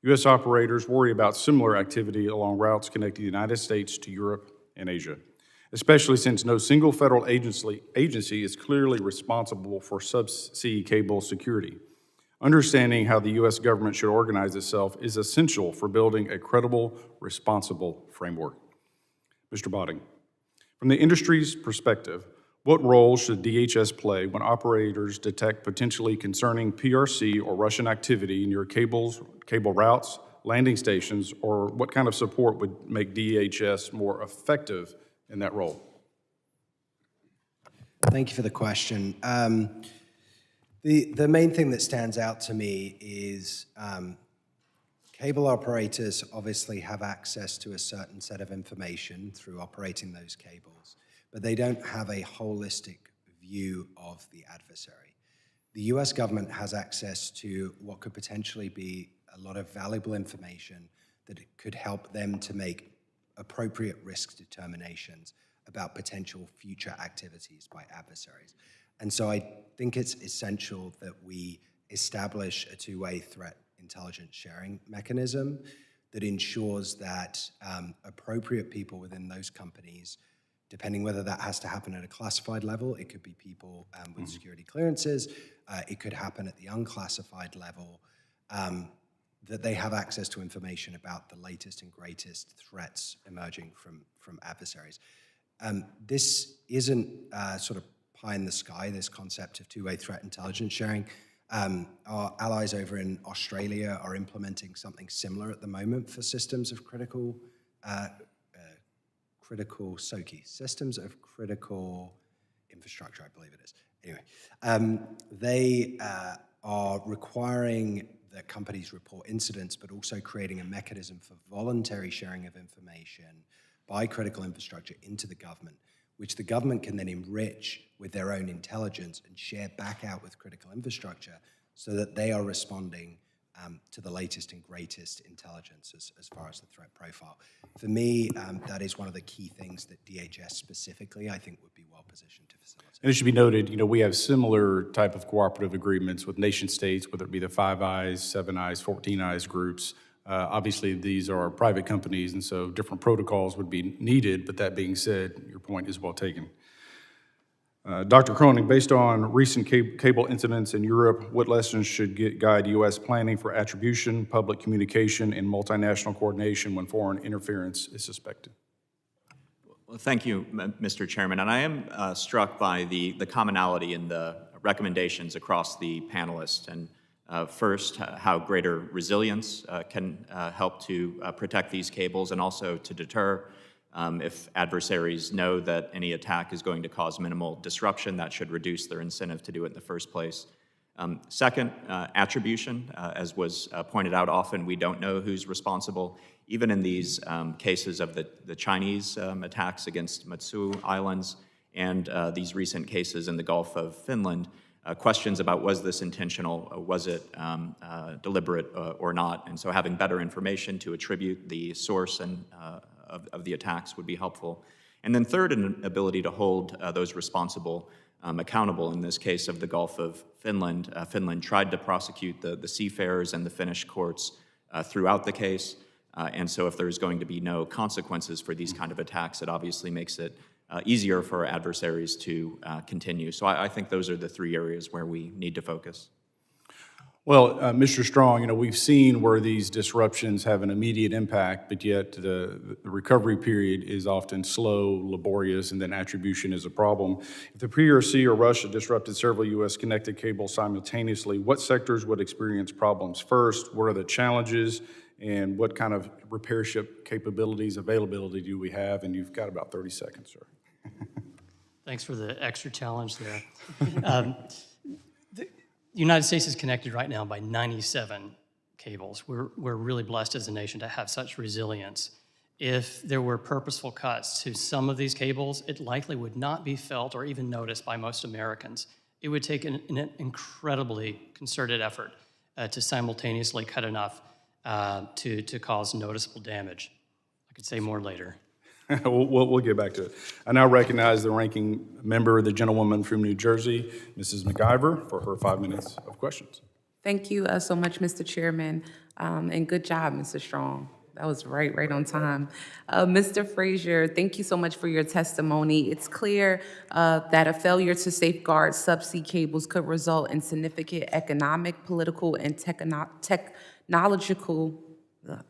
U.S. operators worry about similar activity along routes connecting the United States to Europe and Asia, especially since no single federal agency is clearly responsible for subsea cable security. Understanding how the U.S. government should organize itself is essential for building a credible, responsible framework. Mr. Botting, from the industry's perspective, what role should DHS play when operators detect potentially concerning PRC or Russian activity near cable routes, landing stations, or what kind of support would make DHS more effective in that role? Thank you for the question. The main thing that stands out to me is cable operators obviously have access to a certain set of information through operating those cables, but they don't have a holistic view of the adversary. The US government has access to what could potentially be a lot of valuable information that could help them to make appropriate risk determinations about potential future activities by adversaries. And so I think it's essential that we establish a two-way threat intelligence sharing mechanism that ensures that appropriate people within those companies, depending whether that has to happen at a classified level, it could be people with security clearances, it could happen at the unclassified level, that they have access to information about the latest and greatest threats emerging from adversaries. This isn't sort of pie in the sky, this concept of two-way threat intelligence sharing. Our allies over in Australia are implementing something similar at the moment for systems of critical SOCI, systems of critical infrastructure, I believe it is. Anyway, they are requiring that companies report incidents, but also creating a mechanism for voluntary sharing of information by critical infrastructure into the government, which the government can then enrich with their own intelligence and share back out with critical infrastructure so that they are responding to the latest and greatest intelligence as far as the threat profile. For me, that is one of the key things that DHS specifically, I think, would be well positioned to facilitate. And it should be noted, we have similar type of cooperative agreements with nation states, whether it be the Five Eyes, Seven Eyes, 14 Eyes groups. Obviously, these are private companies, and so different protocols would be needed, but that being said, your point is well taken. Dr. Cronin, based on recent cable incidents in Europe, what lessons should guide U.S. planning for attribution, public communication, and multinational coordination when foreign interference is suspected? Well, thank you, Mr. Chairman. And I am struck by the commonality in the recommendations across the panelists. And first, how greater resilience can help to protect these cables and also to deter. If adversaries know that any attack is going to cause minimal disruption, that should reduce their incentive to do it in the first place. Second, attribution. As was pointed out, often we don't know who's responsible. Even in these cases of the Chinese attacks against Matsu Islands and these recent cases in the Gulf of Finland, questions about was this intentional, was it deliberate or not, and so having better information to attribute the source and of the attacks would be helpful. And then third, an ability to hold those responsible accountable. In this case of the Gulf of Finland, Finland tried to prosecute the seafarers and the Finnish courts throughout the case, and so if there's going to be no consequences for these kind of attacks, it obviously makes it easier for adversaries to continue. So I think those are the three areas where we need to focus. Well, Mr. Strong, we've seen where these disruptions have an immediate impact, but yet the recovery period is often slow, laborious, and then attribution is a problem. If the PRC or Russia disrupted several U.S. connected cables simultaneously, what sectors would experience problems first? What are the challenges? And what kind of repair ship capabilities, availability do we have? And you've got about 30 seconds, sir. Thanks for the extra challenge there. The United States is connected right now by 97 cables. We're really blessed as a nation to have such resilience. If there were purposeful cuts to some of these cables, it likely would not be felt or even noticed by most Americans. It would take an incredibly concerted effort to simultaneously cut enough to cause noticeable damage. I could say more later. We'll get back to it. I now recognize the ranking member, the gentlewoman from New Jersey, Mrs. McIver, for her 5 minutes of questions. Thank you so much, Mr. Chairman, and good job, Mr. Strong. That was right on time. Mr. Frazier, thank you so much for your testimony. It's clear that a failure to safeguard subsea cables could result in significant economic, political, and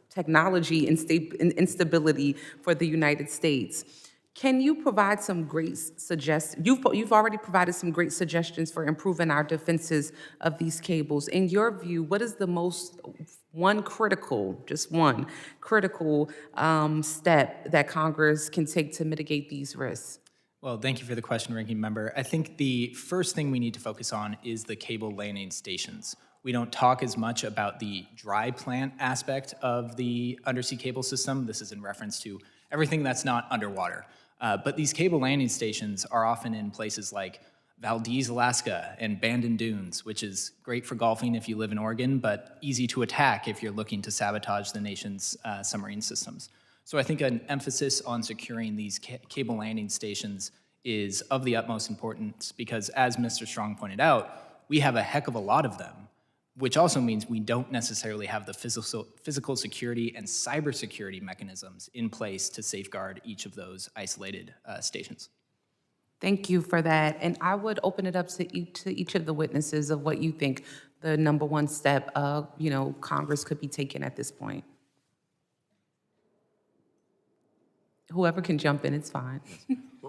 technology instability for the United States. Can you provide some great suggestions? You've already provided some great suggestions for improving our defenses of these cables. In your view, what is the one critical step that Congress can take to mitigate these risks? Well, thank you for the question, Ranking Member. I think the first thing we need to focus on is the cable landing stations. We don't talk as much about the dry plant aspect of the undersea cable system. This is in reference to everything that's not underwater. But these cable landing stations are often in places like Valdez, Alaska, and Bandon Dunes, which is great for golfing if you live in Oregon, but easy to attack if you're looking to sabotage the nation's submarine systems. So I think an emphasis on securing these cable landing stations is of the utmost importance because, as Mr. Strong pointed out, we have a heck of a lot of them, which also means we don't necessarily have the physical security and cybersecurity mechanisms in place to safeguard each of those isolated stations. Thank you for that. And I would open it up to each of the witnesses of what you think the number one step Congress could be taking at this point. Whoever can jump in, it's fine.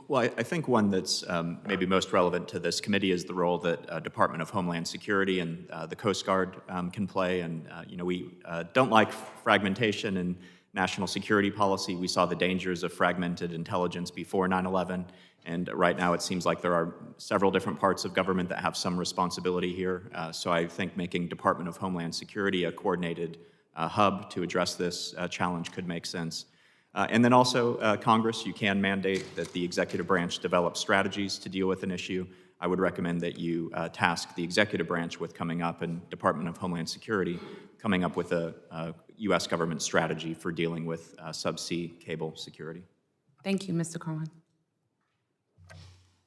Well, I think one that's maybe most relevant to this committee is the role that Department of Homeland Security and the Coast Guard can play. And we don't like fragmentation in national security policy. We saw the dangers of fragmented intelligence before 9/11. And right now it seems like there are several different parts of government that have some responsibility here. So I think making Department of Homeland Security a coordinated hub to address this challenge could make sense. And then also, Congress, you can mandate that the executive branch develop strategies to deal with an issue. I would recommend that you task the executive branch with coming up, and Department of Homeland Security coming up with a U.S. government strategy for dealing with subsea cable security. Thank you, Mr. Carlin.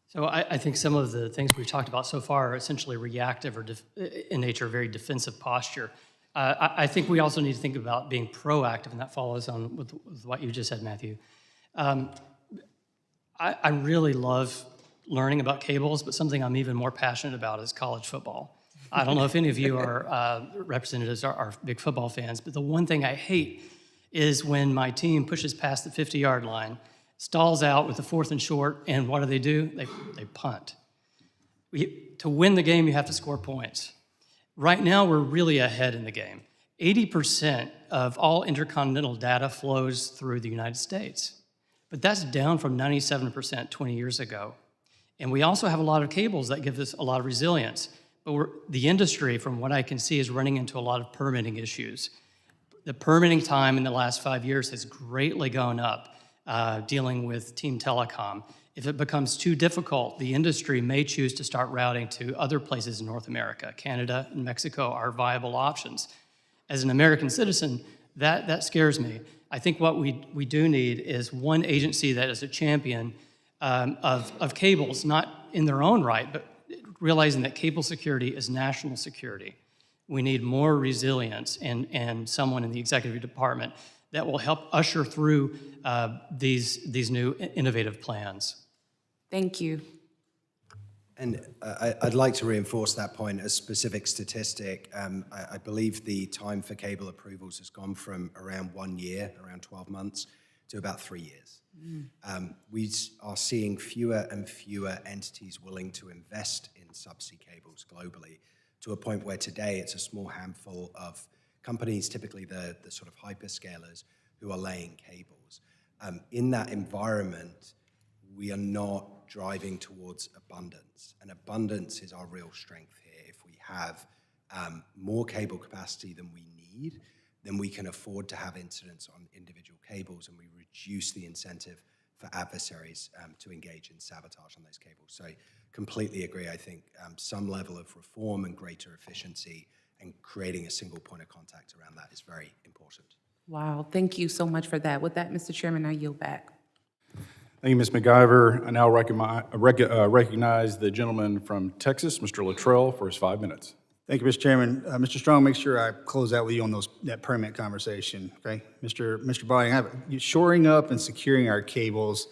So I think some of the things we've talked about so far are essentially reactive or in nature, very defensive posture. I think we also need to think about being proactive, and that follows on with what you just said, Matthew. I really love learning about cables, but something I'm even more passionate about is college football. I don't know if any of you are representatives are big football fans, but the one thing I hate is when my team pushes past the 50-yard line, stalls out with the 4th and short, and what do? They punt. To win the game, you have to score points. Right now, we're really ahead in the game. 80% of all intercontinental data flows through the United States, but that's down from 97% 20 years ago. And we also have a lot of cables that give us a lot of resilience, but the industry, from what I can see, is running into a lot of permitting issues. The permitting time in the last 5 years has greatly gone up, dealing with Team Telecom. If it becomes too difficult, the industry may choose to start routing to other places in North America. Canada and Mexico are viable options. As an American citizen, that scares me. I think what we do need is one agency that is a champion of cables, not in their own right, but realizing that cable security is national security. We need more resilience and someone in the executive department that will help usher through these new innovative plans. Thank you. And I'd like to reinforce that point. A specific statistic, I believe the time for cable approvals has gone from around 1 year, around 12 months, to about 3 years. We are seeing fewer and fewer entities willing to invest in subsea cables globally, to a point where today it's a small handful of companies, typically the sort of hyperscalers, who are laying cables. In that environment, we are not driving towards abundance, and abundance is our real strength here. If we have more cable capacity than we need, then we can afford to have incidents on individual cables, and we reduce the incentive for adversaries to engage in sabotage on those cables. So completely agree. I think some level of reform and greater efficiency and creating a single point of contact around that is very important. Wow, thank you so much for that. With that, Mr. Chairman, I yield back. Thank you, Ms. McIver. I now recognize the gentleman from Texas, Mr. Luttrell, for his 5 minutes. Thank you, Mr. Chairman. Mr. Strong, make sure I close out with you on that permit conversation, okay? Mr. Body, shoring up and securing our cables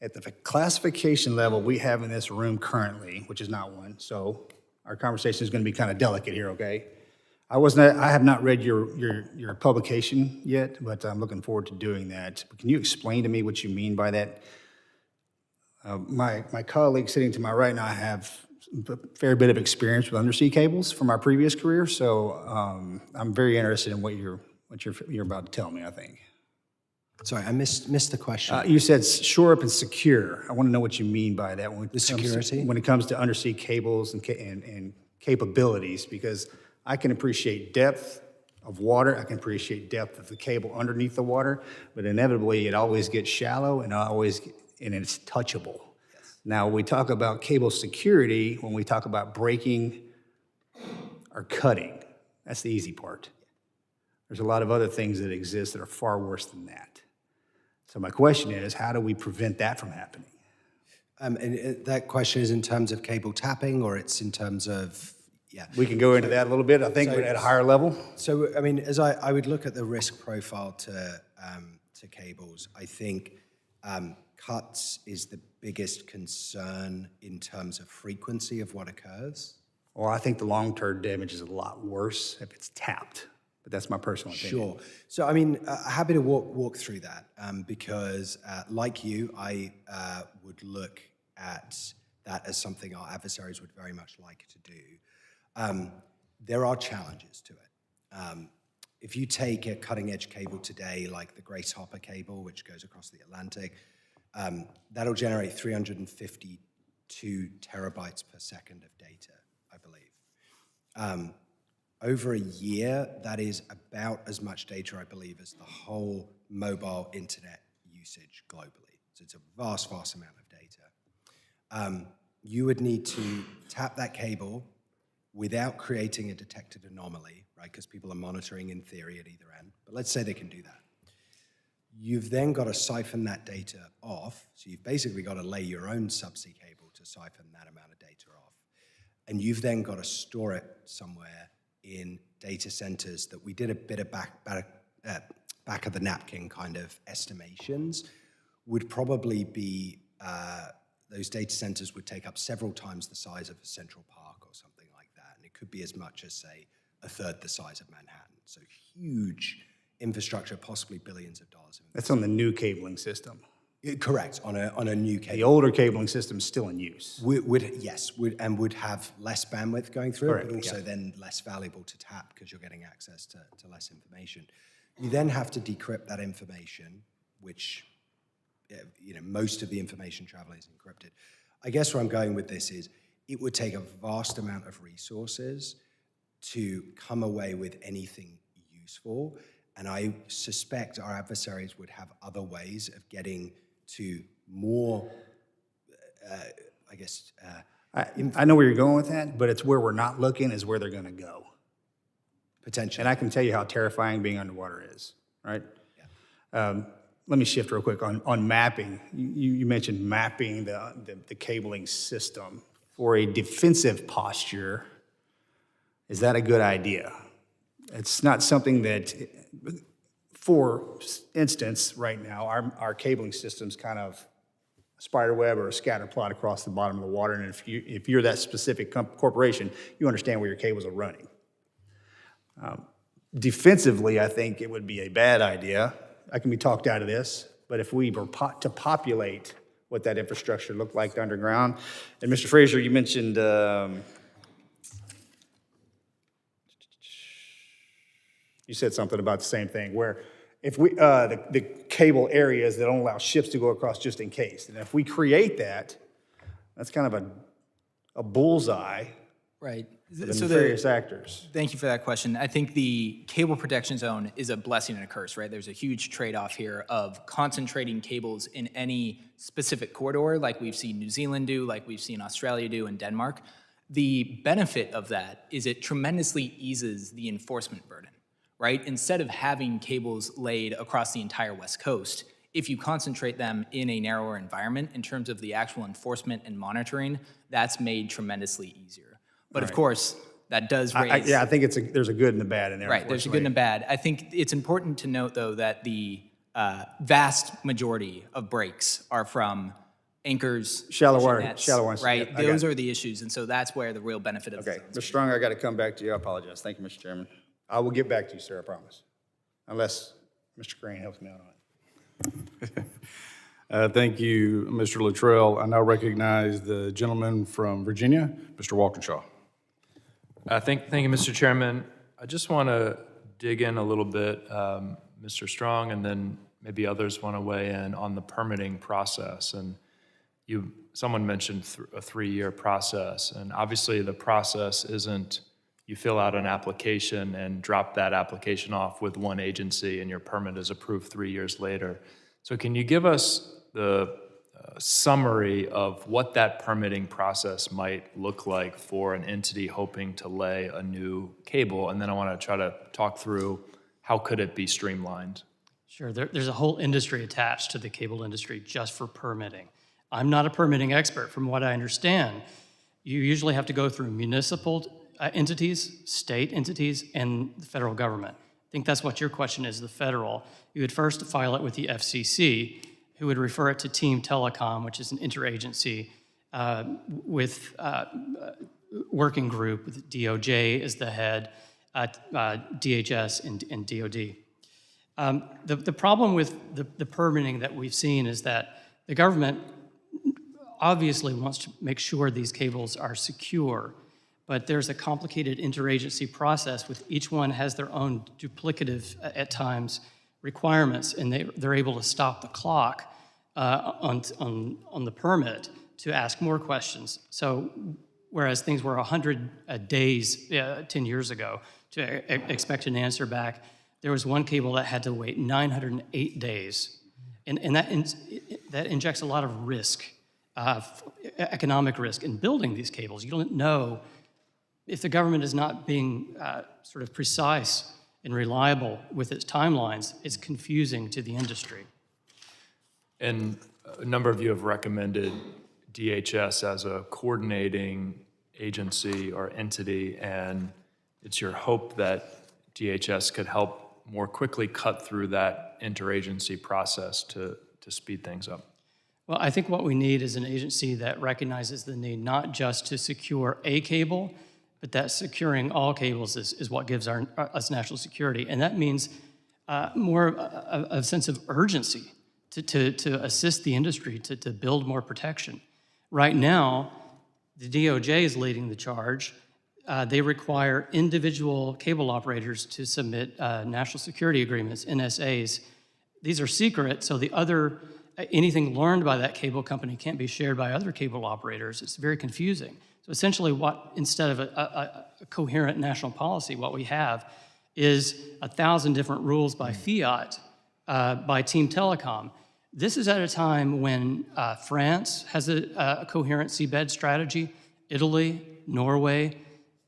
at the classification level we have in this room currently, which is not one, so our conversation is going to be kind of delicate here, okay? I have not read your publication yet, but I'm looking forward to doing that. Can you explain to me what you mean by that? My colleague sitting to my right now have a fair bit of experience with undersea cables from our previous career, so I'm very interested in what you're about to tell me, I think. Sorry, I missed the question. You said shore up and secure. I want to know what you mean by that. When it comes to undersea cables and capabilities, because I can appreciate depth of water, I can appreciate depth of the cable underneath the water, but inevitably it always gets shallow and it's touchable. Yes. Now, we talk about cable security when we talk about breaking or cutting. That's the easy part. There's a lot of other things that exist that are far worse than that. So my question is, how do we prevent that from happening? And that question is in terms of cable tapping, or it's in terms of, yeah. We can go into that a little bit, I think, but at a higher level. So, I mean, as I would look at the risk profile to cables, I think cuts is the biggest concern in terms of frequency of what occurs. Well, I think the long-term damage is a lot worse if it's tapped, but that's my personal opinion. Sure. So, I mean, happy to walk through that because, like you, I would look at that as something our adversaries would very much like to do. There are challenges to it. If you take a cutting-edge cable today, like the Grace Hopper cable, which goes across the Atlantic, that'll generate 352 terabytes per second of data, I believe. Over a year, that is about as much data, I believe, as the whole mobile internet usage globally. So it's a vast, vast amount of data. You would need to tap that cable without creating a detected anomaly, right? Because people are monitoring in theory at either end. But let's say they can do that. You've then got to siphon that data off. So you've basically got to lay your own subsea cable to siphon that amount of data off. And you've then got to store it somewhere in data centers that we did a bit of back of the napkin kind of estimations would probably be, those data centers would take up several times the size of a Central Park or something like that. And it could be as much as, say, a third the size of Manhattan. So huge infrastructure, possibly billions of dollars. That's on the new cabling system. Correct, on a new cable. The older cabling system is still in use. Would have less bandwidth going through Correct, it, but also then less valuable to tap because you're getting access to less information. You then have to decrypt that information, which most of the information traveling is encrypted. I guess where I'm going with this is it would take a vast amount of resources to come away with anything useful, and I suspect our adversaries would have other ways of getting to more, I know where you're going with that, but it's where we're not looking is where they're going to go. Potentially. And I can tell you how terrifying being underwater is, right? Yeah. Let me shift real quick on mapping. You mentioned mapping the cabling system for a defensive posture. Is that a good idea? It's not something that, for instance, right now, our cabling system's kind of a spider web or a scatter plot across the bottom of the water, and if you're that specific corporation, you understand where your cables are running. Defensively, I think it would be a bad idea. I can be talked out of this, but if we were to populate what that infrastructure looked like underground, and Mr. Fraser, you mentioned you said something about the same thing, where if we, the cable areas that don't allow ships to go across just in case, and if we create that, that's kind of a bullseye Right. the So nefarious actors? Thank you for that question. I think the cable protection zone is a blessing and a curse, right? There's a huge trade-off here of concentrating cables in any specific corridor, like we've seen New Zealand do, like we've seen Australia do, and Denmark. The benefit of that is it tremendously eases the enforcement burden, right? Instead of having cables laid across the entire West Coast, if you concentrate them in a narrower environment in terms of the actual enforcement and monitoring, that's made tremendously easier. But of course, that does raise... Yeah, I think there's a good and a bad in there. Right, there's a good and a bad. I think it's important to note, though, that the vast majority of breaks are from anchors, Shallow fishing water, nets, shallow ones. right? Yep, I got Those it. are the issues, and so that's where the real benefit of the Okay, zones Mr. Strong, I got to come back to you. I apologize. Thank you, Mr. Chairman. I will get back to you, sir, I promise. Unless Mr. Crane helps me out on it. Thank you, Mr. Luttrell. I now recognize the gentleman from Virginia, Mr. Walkinshaw. Thank you, Mr. Chairman. I just want to dig in a little bit, Mr. Strong, and then maybe others want to weigh in on the permitting process. And someone mentioned a 3-year process, and obviously the process isn't you fill out an application and drop that application off with one agency and your permit is approved 3 years later. So can you give us the summary of what that permitting process might look like for an entity hoping to lay a new cable? And then I want to try to talk through how could it be streamlined? Sure, there's a whole industry attached to the cable industry just for permitting. I'm not a permitting expert. From what I understand, you usually have to go through municipal entities, state entities, and the federal government. I think that's what your question is, the federal. You would first file it with the FCC, who would refer it to Team Telecom, which is an interagency with working group with DOJ as the head, DHS and DOD. The problem with the permitting that we've seen is that the government obviously wants to make sure these cables are secure, but there's a complicated interagency process with each one has their own duplicative, at times, requirements, and they're able to stop the clock on the permit to ask more questions. So whereas things were 100 days 10 years ago to expect an answer back, there was one cable that had to wait 908 days. And that injects a lot of risk, economic risk in building these cables. You don't know if the government is not being sort of precise and reliable with its timelines, it's confusing to the industry. And a number of you have recommended DHS as a coordinating agency or entity, and it's your hope that DHS could help more quickly cut through that interagency process to speed things up. Well, I think what we need is an agency that recognizes the need not just to secure a cable, but that securing all cables is what gives us national security. And that means more of a sense of urgency to assist the industry to build more protection. Right now, the DOJ is leading the charge. They require individual cable operators to submit national security agreements, NSAs. These are secret, so anything learned by that cable company can't be shared by other cable operators. It's very confusing. So essentially instead of a coherent national policy, what we have is 1,000 different rules by fiat by Team Telecom. This is at a time when France has a coherent seabed strategy, Italy, Norway,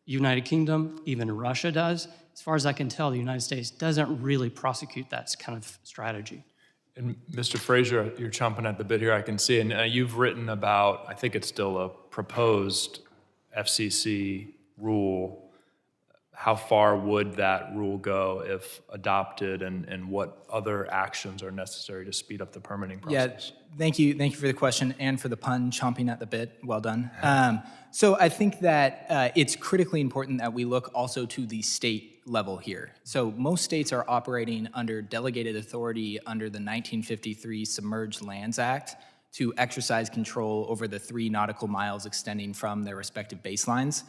United Kingdom, even Russia does. As far as I can tell, the United States doesn't really prosecute that kind of strategy. And Mr. Frazier, you're chomping at the bit here, I can see, and you've written about, I think it's still a proposed FCC rule. How far would that rule go if adopted, and what other actions are necessary to speed up the permitting process? Yeah, thank you for the question and for the pun, chomping at the bit. Well done. So I think that it's critically important that we look also to the state level here. So most states are operating under delegated authority under the 1953 Submerged Lands Act to exercise control over the 3 nautical miles extending from their respective baselines.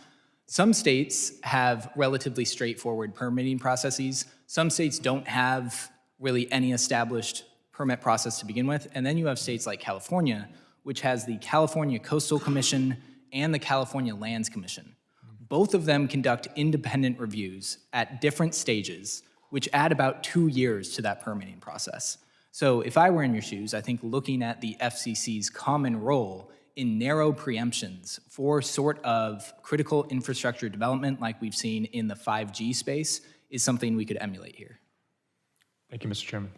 Some states have relatively straightforward permitting processes. Some states don't have really any established permit process to begin with. And then you have states like California, which has the California Coastal Commission and the California Lands Commission. Both of them conduct independent reviews at different stages, which add about 2 years to that permitting process. So if I were in your shoes, I think looking at the FCC's common role in narrow preemptions for sort of critical infrastructure development like we've seen in the 5G space is something we could emulate here. Thank you, Mr. Chairman.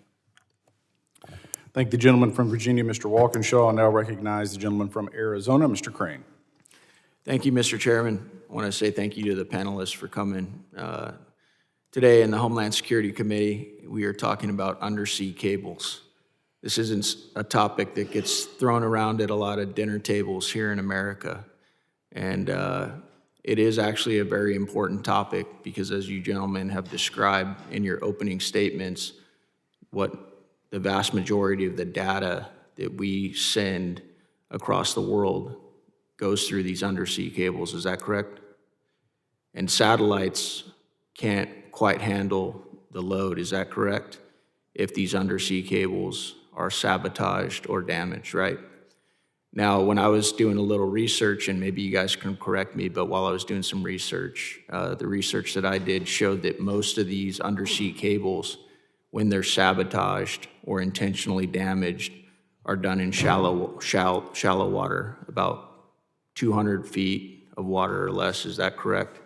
Thank the gentleman from Virginia, Mr. Walkinshaw. I now recognize the gentleman from Arizona, Mr. Crane. Thank you, Mr. Chairman. I want to say thank you to the panelists for coming. Today in the Homeland Security Committee, we are talking about undersea cables. This isn't a topic that gets thrown around at a lot of dinner tables here in America. And it is actually a very important topic because, as you gentlemen have described in your opening statements, what the vast majority of the data that we send across the world goes through these undersea cables. Is that correct? And satellites can't quite handle the load. Is that correct? If these undersea cables are sabotaged or damaged, right? Now, when I was doing a little research, and maybe you guys can correct me, but while I was doing some research, the research that I did showed that most of these undersea cables, when they're sabotaged or intentionally damaged, are done in shallow water, about 200 feet of water or less. Is that correct?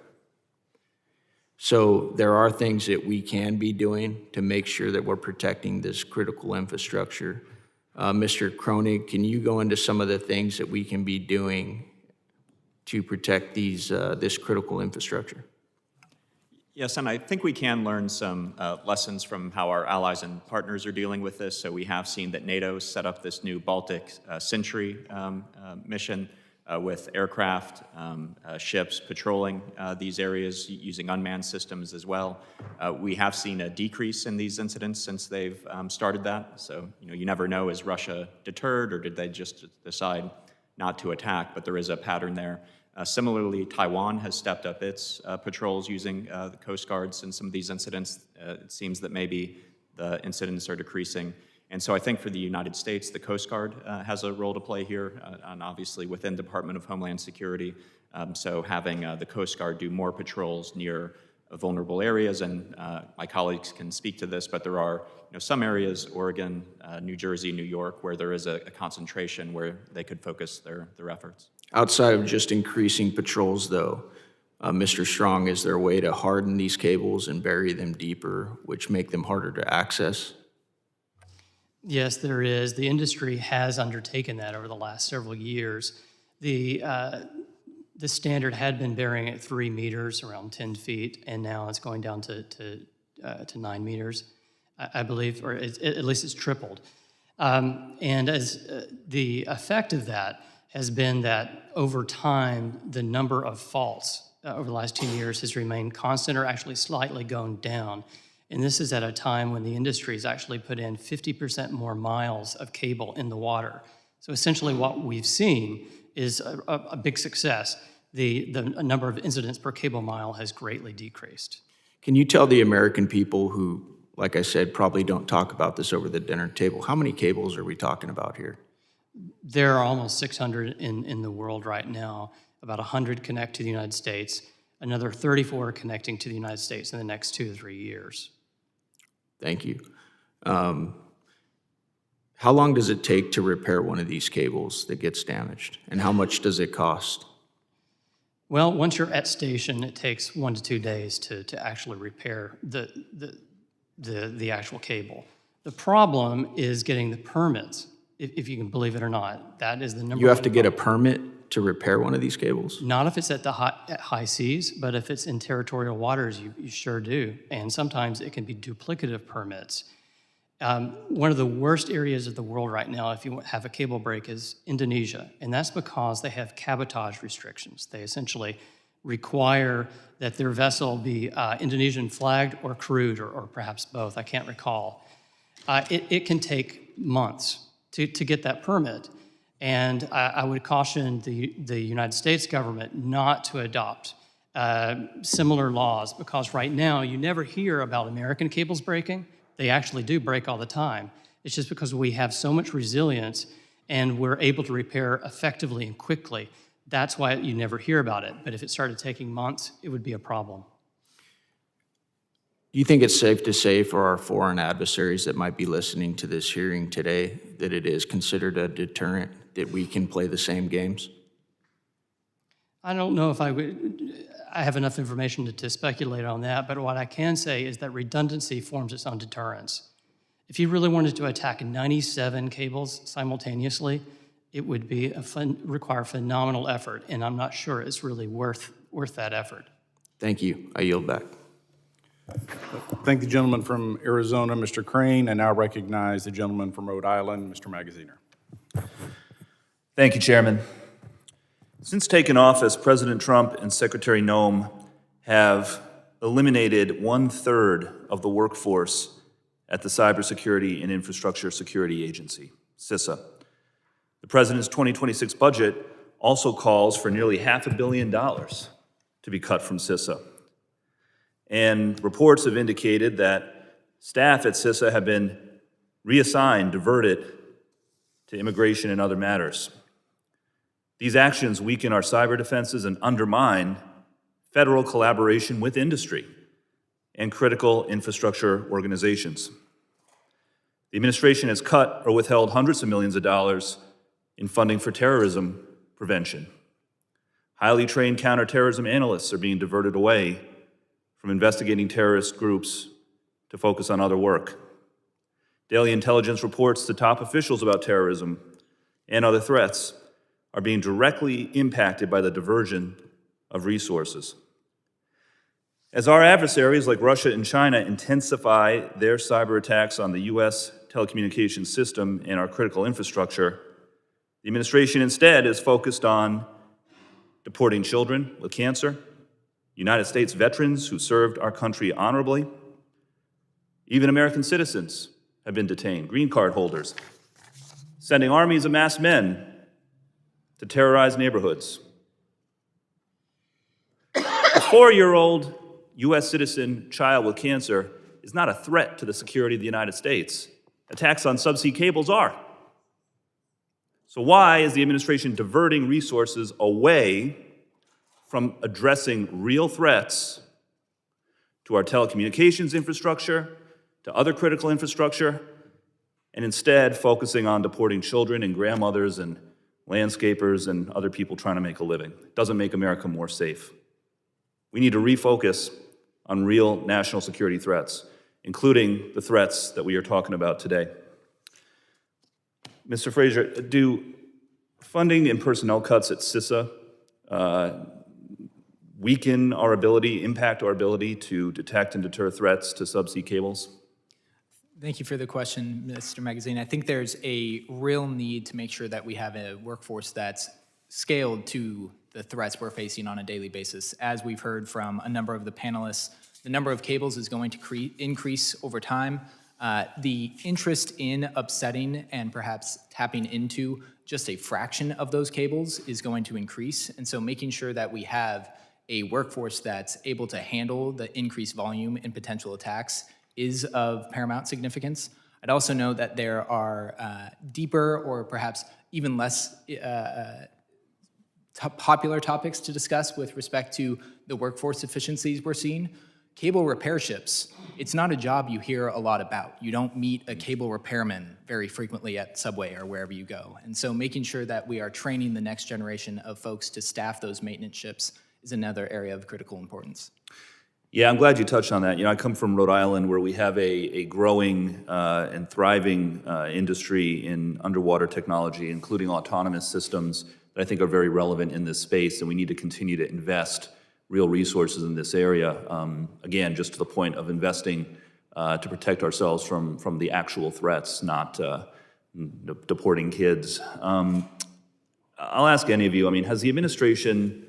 So there are things that we can be doing to make sure that we're protecting this critical infrastructure. Mr. Kronig, can you go into some of the things that we can be doing to protect this critical infrastructure? Yes, and I think we can learn some lessons from how our allies and partners are dealing with this. So we have seen that NATO set up this new Baltic Sentry mission with aircraft, ships patrolling these areas using unmanned systems as well. We have seen a decrease in these incidents since they've started that. So, you never know, is Russia deterred or did they just decide not to attack? But there is a pattern there. Similarly, Taiwan has stepped up its patrols using the Coast Guards in some of these incidents. It seems that maybe the incidents are decreasing. And so I think for the United States, the Coast Guard has a role to play here, and obviously within Department of Homeland Security. So having the Coast Guard do more patrols near vulnerable areas, and my colleagues can speak to this, but there are some areas, Oregon, New Jersey, New York, where there is a concentration where they could focus their efforts. Outside of just increasing patrols, though, Mr. Strong, is there a way to harden these cables and bury them deeper, which make them harder to access? Yes, there is. The industry has undertaken that over the last several years. The standard had been burying at 3 meters, around 10 feet, and now it's going down to 9 meters, I believe, or at least it's tripled. And as the effect of that has been that over time, the number of faults over the last 10 years has remained constant or actually slightly going down. And this is at a time when the industry has actually put in 50% more miles of cable in the water. So essentially what we've seen is a big success. The number of incidents per cable mile has greatly decreased. Can you tell the American people who, like I said, probably don't talk about this over the dinner table, how many cables are we talking about here? There are almost 600 in the world right now. About 100 connect to the United States. Another 34 are connecting to the United States in the next 2 to 3 years. Thank you. How long does it take to repair one of these cables that gets damaged? And how much does it cost? Well, once you're at station, it takes 1 to 2 days to actually repair the actual cable. The problem is getting the permits, if you can believe it or not. That is the number one. You have to get a permit to repair one of these cables? Not if it's at high seas, but if it's in territorial waters, you sure do. And sometimes it can be duplicative permits. One of the worst areas of the world right now, if you have a cable break, is Indonesia. And that's because they have cabotage restrictions. They essentially require that their vessel be Indonesian flagged or crewed, or perhaps both. I can't recall. It can take months to get that permit. And I would caution the United States government not to adopt similar laws, because right now you never hear about American cables breaking. They actually do break all the time. It's just because we have so much resilience and we're able to repair effectively and quickly That's why you never hear about it. But if it started taking months, it would be a problem. Do you think it's safe to say for our foreign adversaries that might be listening to this hearing today that it is considered a deterrent that we can play the same games? I don't know if I have enough information to speculate on that, but what I can say is that redundancy forms its own deterrence. If you really wanted to attack 97 cables simultaneously, it would be require phenomenal effort, and I'm not sure it's really worth that effort. Thank you. I yield back. Thank the gentleman from Arizona, Mr. Crane, and now recognize the gentleman from Rhode Island, Mr. Magaziner. Thank you, Chairman. Since taking office, President Trump and Secretary Noem have eliminated 1/3 of the workforce at the Cybersecurity and Infrastructure Security Agency, CISA. The President's 2026 budget also calls for nearly $500 million to be cut from CISA. And reports have indicated that staff at CISA have been reassigned, diverted to immigration and other matters. These actions weaken our cyber defenses and undermine federal collaboration with industry and critical infrastructure organizations. The administration has cut or withheld hundreds of millions of dollars in funding for terrorism prevention. Highly trained counterterrorism analysts are being diverted away from investigating terrorist groups to focus on other work. Daily intelligence reports to top officials about terrorism and other threats are being directly impacted by the diversion of resources. As our adversaries like Russia and China intensify their cyber attacks on the U.S. telecommunications system and our critical infrastructure, the administration instead is focused on deporting children with cancer, United States veterans who served our country honorably. Even American citizens have been detained, green card holders, sending armies of masked men to terrorize neighborhoods. A 4-year-old U.S. citizen child with cancer is not a threat to the security of the United States. Attacks on subsea cables are. So why is the administration diverting resources away from addressing real threats to our telecommunications infrastructure, to other critical infrastructure, and instead focusing on deporting children and grandmothers and landscapers and other people trying to make a living? It doesn't make America more safe. We need to refocus on real national security threats, including the threats that we are talking about today. Mr. Frazier, do funding and personnel cuts at CISA weaken our ability, impact our ability to detect and deter threats to subsea cables? Thank you for the question, Mr. Magazine. I think there's a real need to make sure that we have a workforce that's scaled to the threats we're facing on a daily basis. As we've heard from a number of the panelists, the number of cables is going to increase over time. The interest in upsetting and perhaps tapping into just a fraction of those cables is going to increase. And so making sure that we have a workforce that's able to handle the increased volume and potential attacks is of paramount significance. I'd also note that there are deeper or perhaps even less popular topics to discuss with respect to the workforce efficiencies we're seeing. Cable repair ships, it's not a job you hear a lot about. You don't meet a cable repairman very frequently at Subway or wherever you go. And so making sure that we are training the next generation of folks to staff those maintenance ships is another area of critical importance. Yeah, I'm glad you touched on that. You know, I come from Rhode Island, where we have a growing and thriving industry in underwater technology, including autonomous systems that I think are very relevant in this space, and we need to continue to invest real resources in this area. Again, just to the point of investing to protect ourselves from the actual threats, not deporting kids. I'll ask any of you, I mean, has the administration,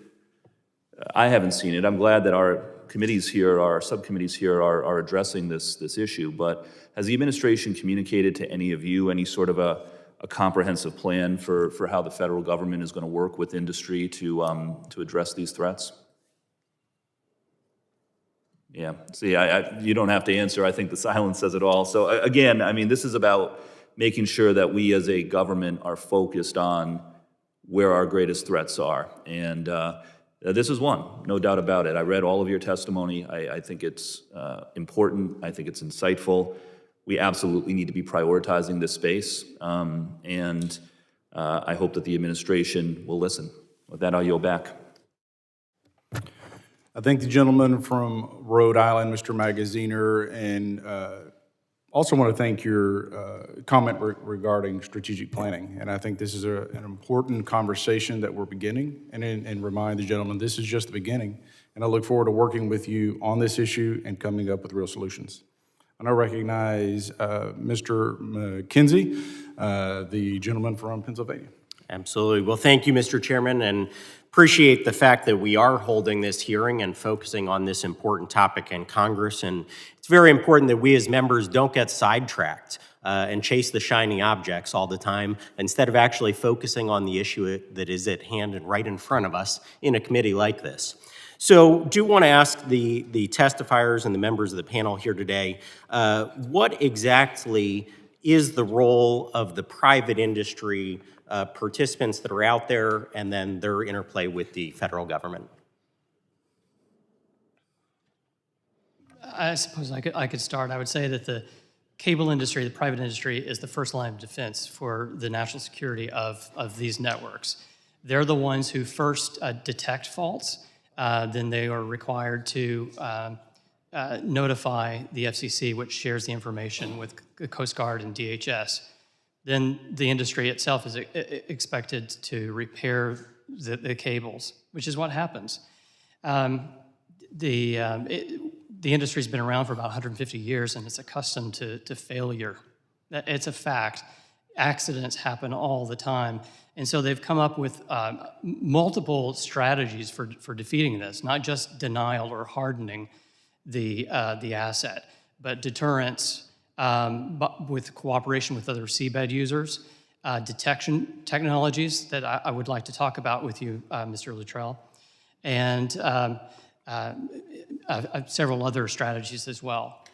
I haven't seen it, I'm glad that our committees here, our subcommittees here are addressing this issue, but has the administration communicated to any of you any sort of a comprehensive plan for how the federal government is going to work with industry to address these threats? Yeah, see, you don't have to answer. I think the silence says it all. So again, I mean, this is about making sure that we as a government are focused on where our greatest threats are. And this is one, no doubt about it. I read all of your testimony. I think it's important. I think it's insightful. We absolutely need to be prioritizing this space. And I hope that the administration will listen. With that, I'll yield back. I thank the gentleman from Rhode Island, Mr. Magaziner, and also want to thank your comment regarding strategic planning. And I think this is an important conversation that we're beginning, and remind the gentleman this is just the beginning. And I look forward to working with you on this issue and coming up with real solutions. I now recognize Mr. McKenzie, the gentleman from Pennsylvania. Absolutely. Well, thank you, Mr. Chairman, and appreciate the fact that we are holding this hearing and focusing on this important topic in Congress. And it's very important that we as members don't get sidetracked and chase the shiny objects all the time, instead of actually focusing on the issue that is at hand and right in front of us in a committee like this. So do want to ask the testifiers and the members of the panel here today, what exactly is the role of the private industry participants that are out there, and then their interplay with the federal government? I suppose I could start. I would say that the cable industry, the private industry, is the first line of defense for the national security of these networks. They're the ones who first detect faults. Then they are required to notify the FCC, which shares the information with the Coast Guard and DHS. Then the industry itself is expected to repair the cables, which is what happens. The industry's been around for about 150 years, and it's accustomed to failure. It's a fact. Accidents happen all the time. And so they've come up with multiple strategies for defeating this, not just denial or hardening the asset, but deterrence, but with cooperation with other seabed users, detection technologies that I would like to talk about with you, Mr. Luttrell, and several other strategies as well.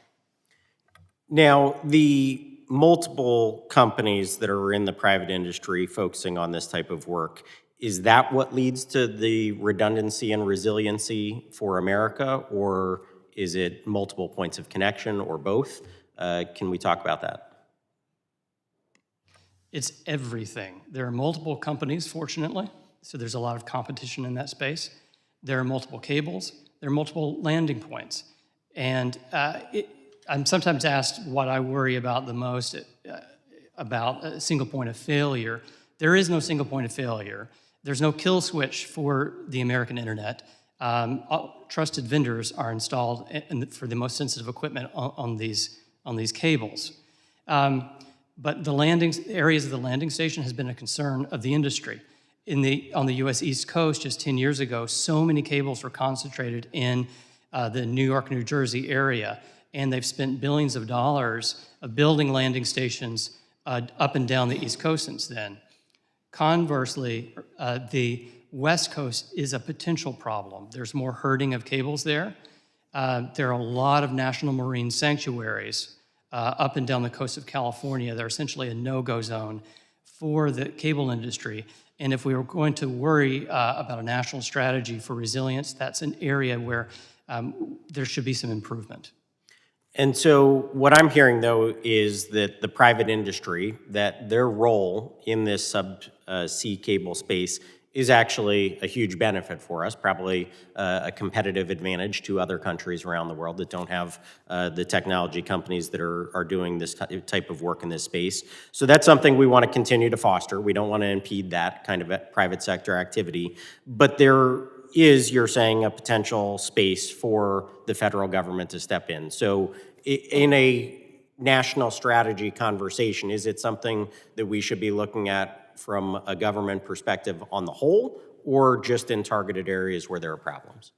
Now, the multiple companies that are in the private industry focusing on this type of work, is that what leads to the redundancy and resiliency for America, or is it multiple points of connection, or both? Can we talk about that? It's everything. There are multiple companies, fortunately, so there's a lot of competition in that space. There are multiple cables. There are multiple landing points. And I'm sometimes asked what I worry about the most about a single point of failure. There is no single point of failure. There's no kill switch for the American internet. Trusted vendors are installed for the most sensitive equipment on these cables. But the areas of the landing station has been a concern of the industry. On the US East Coast, just 10 years ago, so many cables were concentrated in the New York, New Jersey area, and they've spent billions of dollars of building landing stations up and down the East Coast since then. Conversely, the West Coast is a potential problem. There's more herding of cables there. There are a lot of national marine sanctuaries up and down the coast of California. They're essentially a no-go zone for the cable industry. And if we were going to worry about a national strategy for resilience, that's an area where there should be some improvement. And so what I'm hearing, though, is that the private industry, that their role in this subsea cable space is actually a huge benefit for us, probably a competitive advantage to other countries around the world that don't have the technology companies that are doing this type of work in this space. So that's something we want to continue to foster. We don't want to impede that kind of private sector activity. But there is, you're saying, a potential space for the federal government to step in. So in a national strategy conversation, is it something that we should be looking at from a government perspective on the whole, or just in targeted areas where there are problems?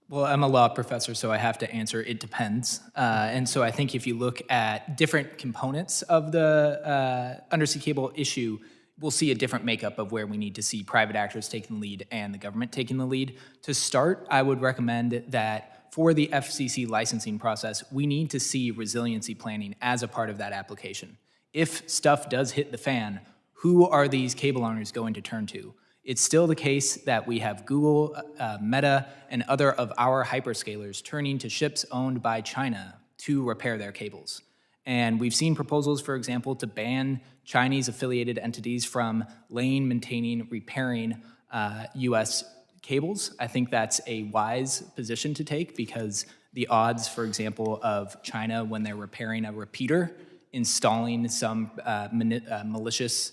Well, I'm a law professor, so I have to answer, it depends. And so I think if you look at different components of the undersea cable issue, we'll see a different makeup of where we need to see private actors taking the lead and the government taking the lead. To start, I would recommend that for the FCC licensing process, we need to see resiliency planning as a part of that application. If stuff does hit the fan, who are these cable owners going to turn to? It's still the case that we have Google, Meta, and other of our hyperscalers turning to ships owned by China to repair their cables. And we've seen proposals, for example, to ban Chinese-affiliated entities from laying, maintaining, repairing U.S. cables. I think that's a wise position to take because the odds, for example, of China when they're repairing a repeater, installing some malicious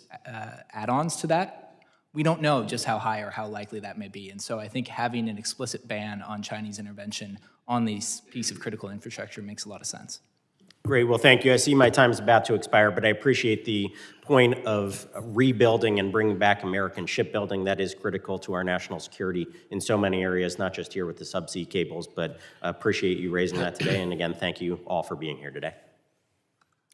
add-ons to that, we don't know just how high or how likely that may be. And so I think having an explicit ban on Chinese intervention on this piece of critical infrastructure makes a lot of sense. Great, well, thank you. I see my time is about to expire, but I appreciate the point of rebuilding and bringing back American shipbuilding. That is critical to our national security in so many areas, not just here with the subsea cables, but appreciate you raising that today. And again, thank you all for being here today.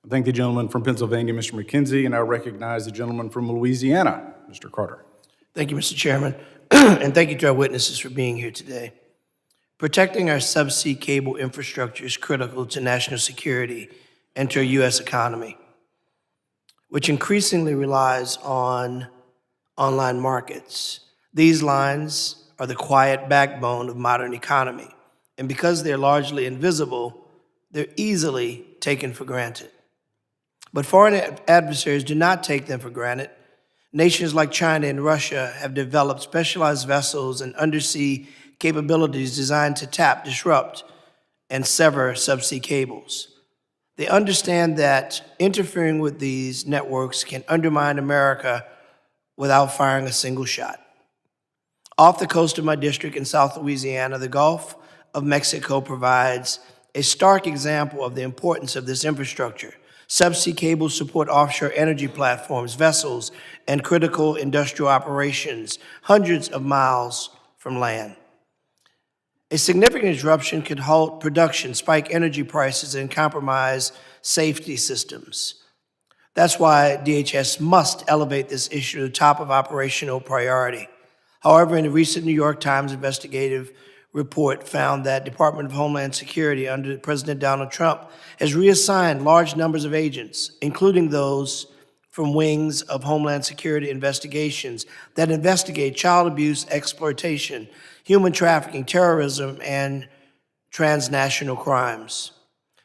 Thank the gentleman from Pennsylvania, Mr. McKenzie, and I recognize the gentleman from Louisiana, Mr. Carter. Thank you, Mr. Chairman, and thank you to our witnesses for being here today. Protecting our subsea cable infrastructure is critical to national security and to our U.S. economy, which increasingly relies on online markets. These lines are the quiet backbone of modern economy, and because they're largely invisible, they're easily taken for granted. But foreign adversaries do not take them for granted. Nations like China and Russia have developed specialized vessels and undersea capabilities designed to tap, disrupt, and sever subsea cables. They understand that interfering with these networks can undermine America without firing a single shot. Off the coast of my district in South Louisiana, the Gulf of Mexico provides a stark example of the importance of this infrastructure. Subsea cables support offshore energy platforms, vessels, and critical industrial operations hundreds of miles from land. A significant disruption could halt production, spike energy prices, and compromise safety systems. That's why DHS must elevate this issue to the top of operational priority. However, in a recent New York Times investigative report found that Department of Homeland Security under President Donald Trump has reassigned large numbers of agents, including those from wings of Homeland Security investigations that investigate child abuse, exploitation, human trafficking, terrorism, and transnational crimes,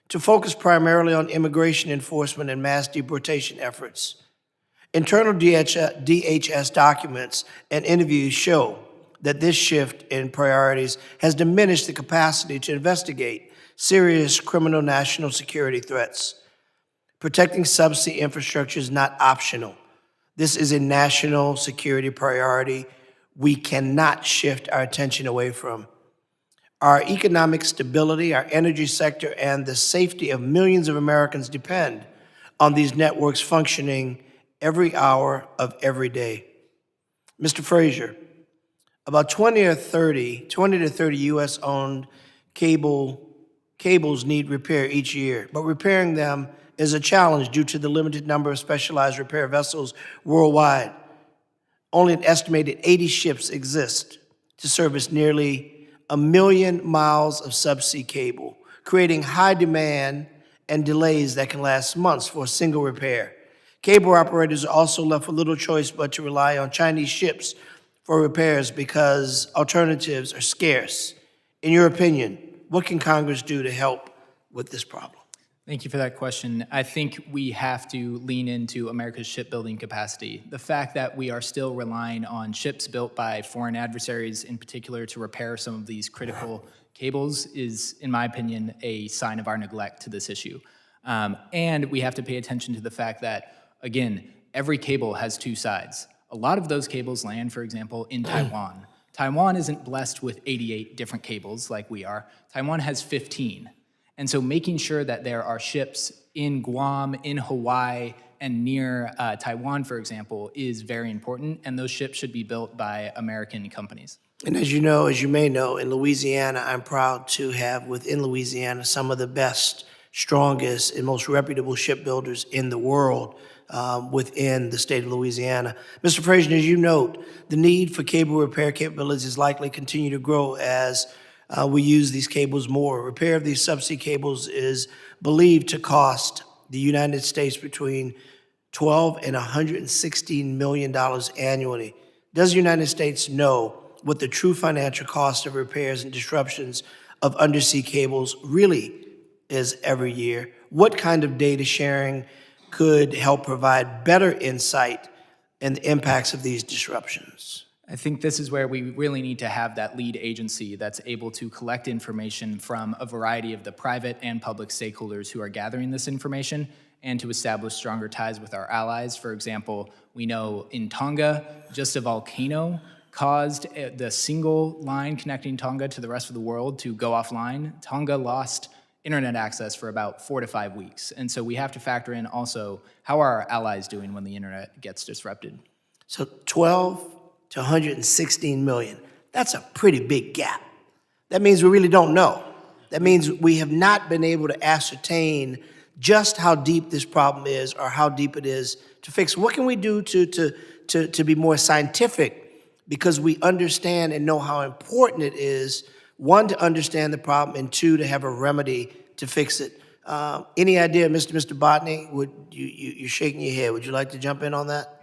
to focus primarily on immigration enforcement and mass deportation efforts. Internal DHS documents and interviews show that this shift in priorities has diminished the capacity to investigate serious criminal national security threats. Protecting subsea infrastructure is not optional. This is a national security priority we cannot shift our attention away from. Our economic stability, our energy sector, and the safety of millions of Americans depend on these networks functioning every hour of every day. Mr. Frazier, about 20 to 30 U.S.-owned cables need repair each year, but repairing them is a challenge due to the limited number of specialized repair vessels worldwide. Only an estimated 80 ships exist to service nearly 1 million miles of subsea cable, creating high demand and delays that can last months for a single repair. Cable operators are also left with little choice but to rely on Chinese ships for repairs because alternatives are scarce. In your opinion, what can Congress do to help with this problem? Thank you for that question. I think we have to lean into America's shipbuilding capacity. The fact that we are still relying on ships built by foreign adversaries in particular to repair some of these critical cables is, in my opinion, a sign of our neglect to this issue. And we have to pay attention to the fact that, again, every cable has two sides. A lot of those cables land, for example, in Taiwan. Taiwan isn't blessed with 88 different cables like we are. Taiwan has 15. And so making sure that there are ships in Guam, in Hawaii, and near Taiwan, for example, is very important, and those ships should be built by American companies. And as you know, as you may know, in Louisiana, I'm proud to have within Louisiana some of the best, strongest, and most reputable shipbuilders in the world within the state of Louisiana. Mr. Frazier, as you note, the need for cable repair capabilities is likely to continue to grow as we use these cables more. Repair of these subsea cables is believed to cost the United States between $12 and $116 million annually. Does the United States know what the true financial cost of repairs and disruptions of undersea cables really is every year? What kind of data sharing could help provide better insight in the impacts of these disruptions? I think this is where we really need to have that lead agency that's able to collect information from a variety of the private and public stakeholders who are gathering this information, and to establish stronger ties with our allies. For example, we know in Tonga, just a volcano caused the single line connecting Tonga to the rest of the world to go offline. Tonga lost internet access for about 4 to 5 weeks. And so we have to factor in also, how are our allies doing when the internet gets disrupted? So 12 to 116 million, that's a pretty big gap. That means we really don't know. That means we have not been able to ascertain just how deep this problem is or how deep it is to fix. What can we do to be more scientific, because we understand and know how important it is, one, to understand the problem, and two, to have a remedy to fix it. Any idea, Mr. Botany? You're shaking your head. Would you like to jump in on that?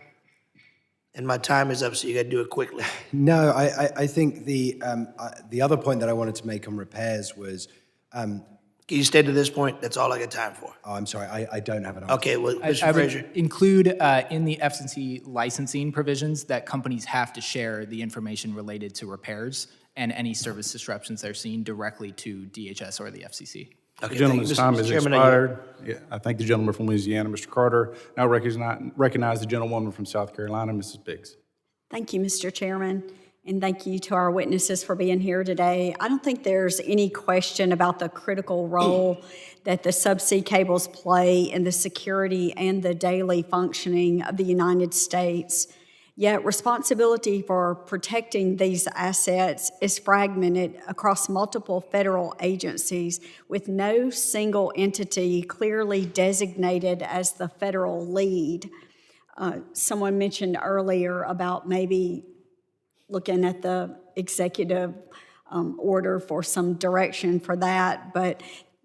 And my time is up, so you got to do it quickly. No, I think the other point that I wanted to make on repairs was, Can you stay to this point? That's all I got time for. oh, I'm sorry, I don't have an answer. Okay, well, I Mr. Frazier. would include in the FCC licensing provisions that companies have to share the information related to repairs and any service disruptions they're seeing directly to DHS or the FCC. The Okay, gentleman's thank you. time has Mr. Chairman, expired. Yeah, I thank the gentleman from Louisiana, Mr. Carter. Now recognize the gentlewoman from South Carolina, Mrs. Biggs. Thank you, Mr. Chairman, and thank you to our witnesses for being here today. I don't think there's any question about the critical role that the subsea cables play in the security and the daily functioning of the United States. Yet responsibility for protecting these assets is fragmented across multiple federal agencies, with no single entity clearly designated as the federal lead. Someone mentioned earlier about maybe looking at the executive order for some direction for that, but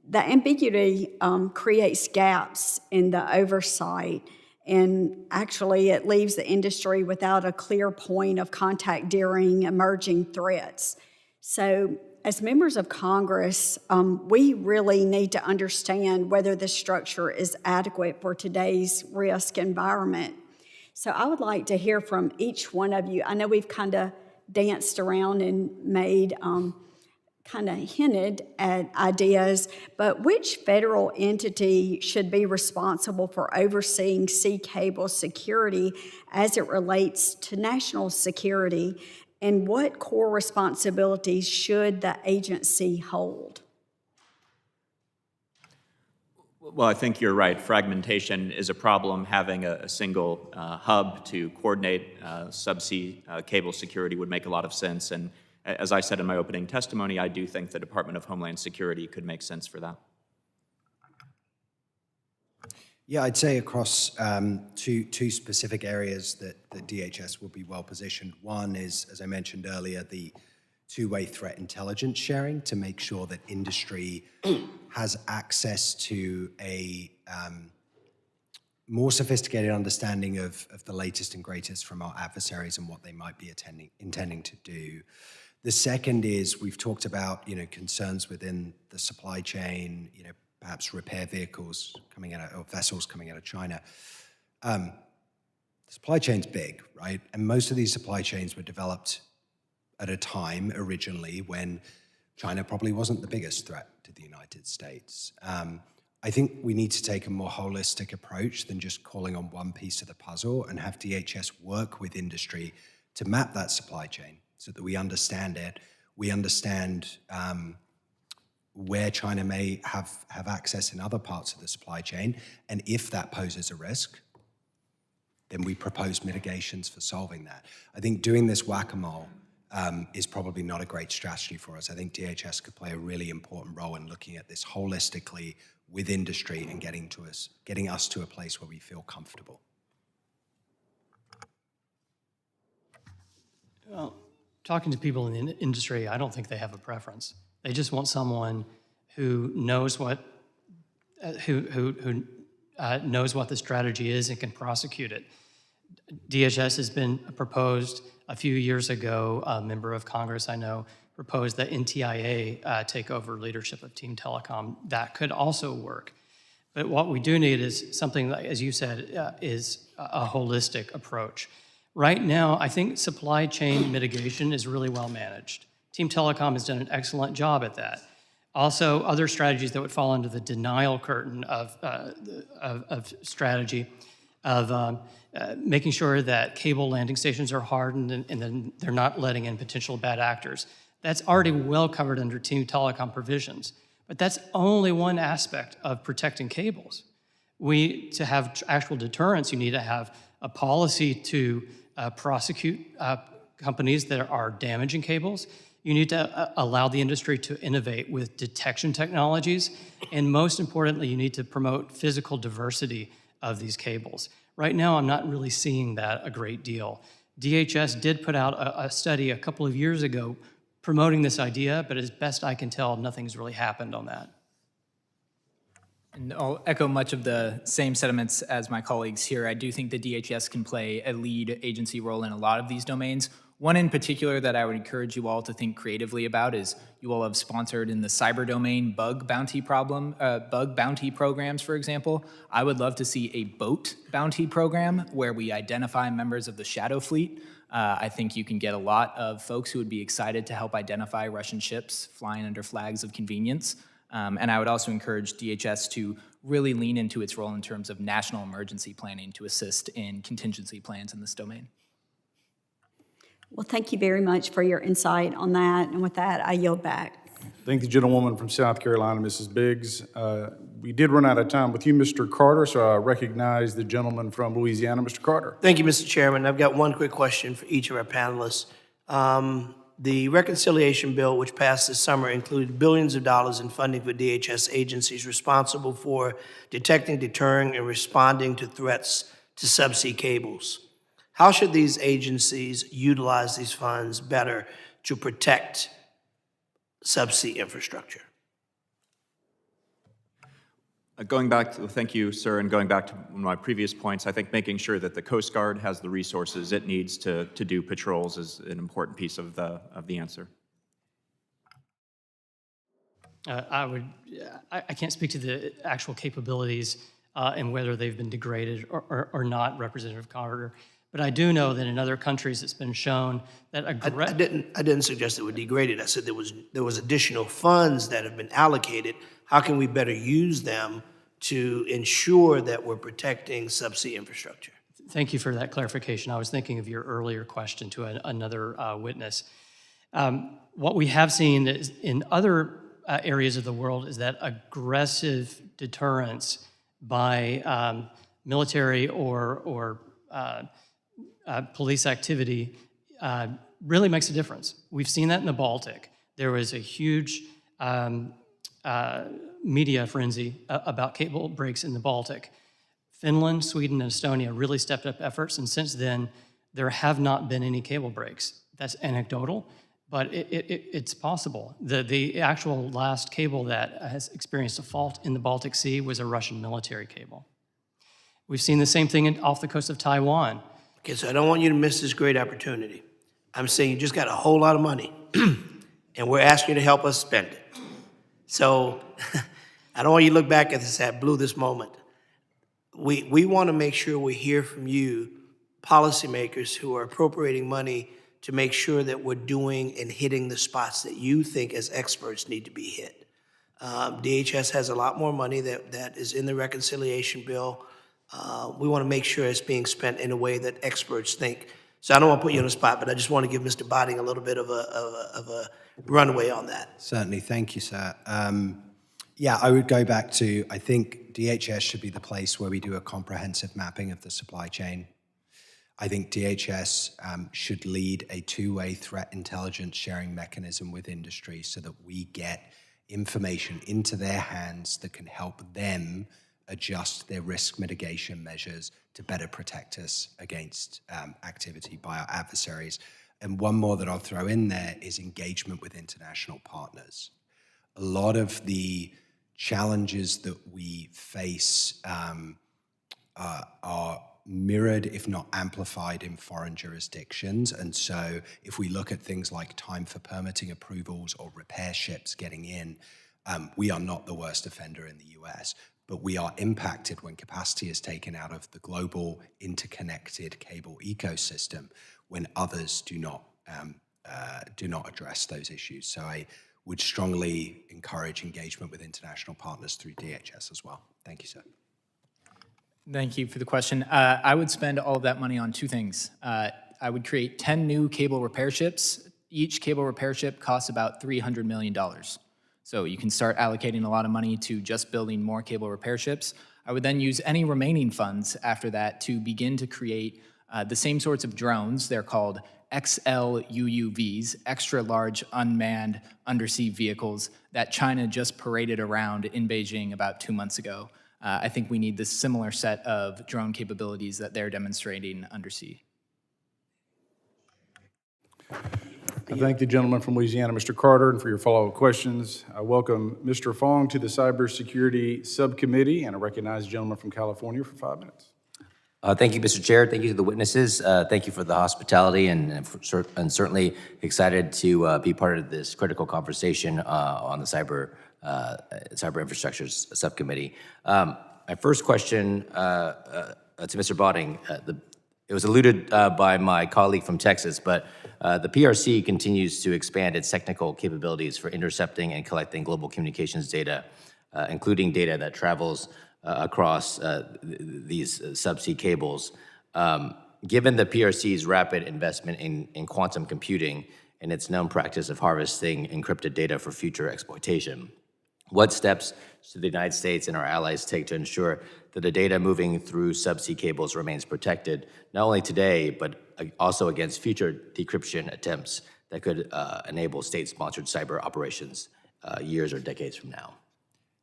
the ambiguity creates gaps in the oversight. And actually, it leaves the industry without a clear point of contact during emerging threats. So, as members of Congress, we really need to understand whether the structure is adequate for today's risk environment. So, I would like to hear from each one of you. I know we've kind of danced around and made kind of hinted at ideas, but which federal entity should be responsible for overseeing sea cable security as it relates to national security, and what core responsibilities should the agency hold? Well, I think you're right. Fragmentation is a problem. Having a single hub to coordinate subsea cable security would make a lot of sense. And as I said in my opening testimony, I do think the Department of Homeland Security could make sense for that. Yeah, I'd say across two specific areas that the DHS will be well positioned. One is, as I mentioned earlier, the two-way threat intelligence sharing to make sure that industry has access to a more sophisticated understanding of the latest and greatest from our adversaries and what they might be intending to do. The second is, we've talked about, concerns within the supply chain, perhaps repair vehicles coming out of, or vessels coming out of China. The supply chain's big, right? And most of these supply chains were developed at a time originally when China probably wasn't the biggest threat to the United States. I think we need to take a more holistic approach than just calling on one piece of the puzzle, and have DHS work with industry to map that supply chain so that we understand it. We understand where China may have access in other parts of the supply chain, and if that poses a risk, then we propose mitigations for solving that. I think doing this whack-a-mole is probably not a great strategy for us. I think DHS could play a really important role in looking at this holistically with industry and getting us to a place where we feel comfortable. Well, talking to people in the industry, I don't think they have a preference. They just want someone who knows what, who knows what the strategy is and can prosecute it. DHS has been proposed a few years ago. A member of Congress I know proposed that NTIA take over leadership of Team Telecom. That could also work. But what we do need is something that, as you said, is a holistic approach. Right now, I think supply chain mitigation is really well managed. Team Telecom has done an excellent job at that. Also, other strategies that would fall under the denial curtain of strategy of making sure that cable landing stations are hardened and then they're not letting in potential bad actors. That's already well covered under Team Telecom provisions. But that's only one aspect of protecting cables. To have actual deterrence, you need to have a policy to prosecute companies that are damaging cables. You need to allow the industry to innovate with detection technologies. And most importantly, you need to promote physical diversity of these cables. Right now, I'm not really seeing that a great deal. DHS did put out a study a couple of years ago promoting this idea, but as best I can tell, nothing's really happened on that. And I'll echo much of the same sentiments as my colleagues here. I do think the DHS can play a lead agency role in a lot of these domains. One in particular that I would encourage you all to think creatively about is you all have sponsored in the cyber domain bug bounty programs, for example. I would love to see a boat bounty program where we identify members of the shadow fleet. I think you can get a lot of folks who would be excited to help identify Russian ships flying under flags of convenience. And I would also encourage DHS to really lean into its role in terms of national emergency planning to assist in contingency plans in this domain. Well, thank you very much for your insight on that. And with that, I yield back. Thank the gentlewoman from South Carolina, Mrs. Biggs. We did run out of time with you, Mr. Carter, so I recognize the gentleman from Louisiana, Mr. Carter. Thank you, Mr. Chairman. I've got one quick question for each of our panelists. The reconciliation bill, which passed this summer, included billions of dollars in funding for DHS agencies responsible for detecting, deterring, and responding to threats to subsea cables. How should these agencies utilize these funds better to protect subsea infrastructure? Thank you, sir, and going back to one of my previous points, I think making sure that the Coast Guard has the resources it needs to do patrols is an important piece of the answer. I can't speak to the actual capabilities and whether they've been degraded or not, Representative Carter. But I do know that in other countries it's been shown that I didn't suggest it would degrade it. I said there was additional funds that have been allocated. How can we better use them to ensure that we're protecting subsea infrastructure? Thank you for that clarification. I was thinking of your earlier question to another witness. What we have seen is in other areas of the world is that aggressive deterrence by military or police activity really makes a difference. We've seen that in the Baltic. There was a huge media frenzy about cable breaks in the Baltic. Finland, Sweden, and Estonia really stepped up efforts, and since then, there have not been any cable breaks. That's anecdotal, but it's possible. The actual last cable that has experienced a fault in the Baltic Sea was a Russian military cable. We've seen the same thing off the coast of Taiwan. Okay, so I don't want you to miss this great opportunity. I'm saying you just got a whole lot of money, and we're asking you to help us spend it. So I don't want you to look back at this, blew this moment. We want to make sure we hear from you, policymakers who are appropriating money to make sure that we're doing and hitting the spots that you think as experts need to be hit. DHS has a lot more money that is in the reconciliation bill. We want to make sure it's being spent in a way that experts think. So I don't want to put you on the spot, but I just want to give Mr. Botting a little bit of a runway on that. Certainly, thank you, sir. Yeah, I would go back to, I think DHS should be the place where we do a comprehensive mapping of the supply chain. I think DHS should lead a two-way threat intelligence sharing mechanism with industry so that we get information into their hands that can help them adjust their risk mitigation measures to better protect us against activity by our adversaries. And one more that I'll throw in there is engagement with international partners. A lot of the challenges that we face are mirrored, if not amplified, in foreign jurisdictions. And so if we look at things like time for permitting approvals or repair ships getting in, we are not the worst offender in the US, but we are impacted when capacity is taken out of the global interconnected cable ecosystem when others do not address those issues. So I would strongly encourage engagement with international partners through DHS as well. Thank you, sir. Thank you for the question. I would spend all of that money on two things. I would create 10 new cable repair ships. Each cable repair ship costs about $300 million. So you can start allocating a lot of money to just building more cable repair ships. I would then use any remaining funds after that to begin to create the same sorts of drones. They're called XLUUVs, extra large unmanned undersea vehicles that China just paraded around in Beijing about 2 months ago. I think we need this similar set of drone capabilities that they're demonstrating undersea. I thank the gentleman from Louisiana, Mr. Carter, and for your follow-up questions. I welcome Mr. Fong to the Cybersecurity Subcommittee, and I recognize the gentleman from California for 5 minutes. Thank you, Mr. Chair. Thank you to the witnesses. Thank you for the hospitality, and certainly excited to be part of this critical conversation on the cyber infrastructure subcommittee. My first question to Mr. Botting, it was alluded by my colleague from Texas, but the PRC continues to expand its technical capabilities for intercepting and collecting global communications data, including data that travels across these subsea cables. Given the PRC's rapid investment in quantum computing and its known practice of harvesting encrypted data for future exploitation, what steps should the United States and our allies take to ensure that the data moving through subsea cables remains protected, not only today, but also against future decryption attempts that could enable state-sponsored cyber operations years or decades from now?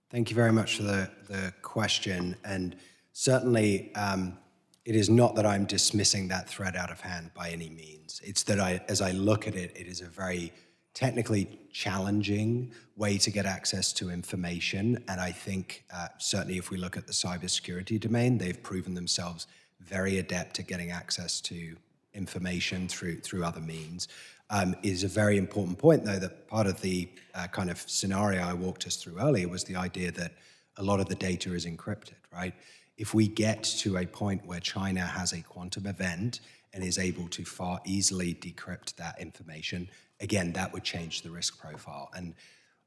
Thank you very much for the question. And certainly, it is not that I'm dismissing that threat out of hand by any means. It's that as I look at it, it is a very technically challenging way to get access to information. And I think certainly if we look at the cybersecurity domain, they've proven themselves very adept at getting access to information through other means. Is a very important point, though, that part of the kind of scenario I walked us through earlier was the idea that a lot of the data is encrypted, right? If we get to a point where China has a quantum event and is able to far easily decrypt that information, again, that would change the risk profile. And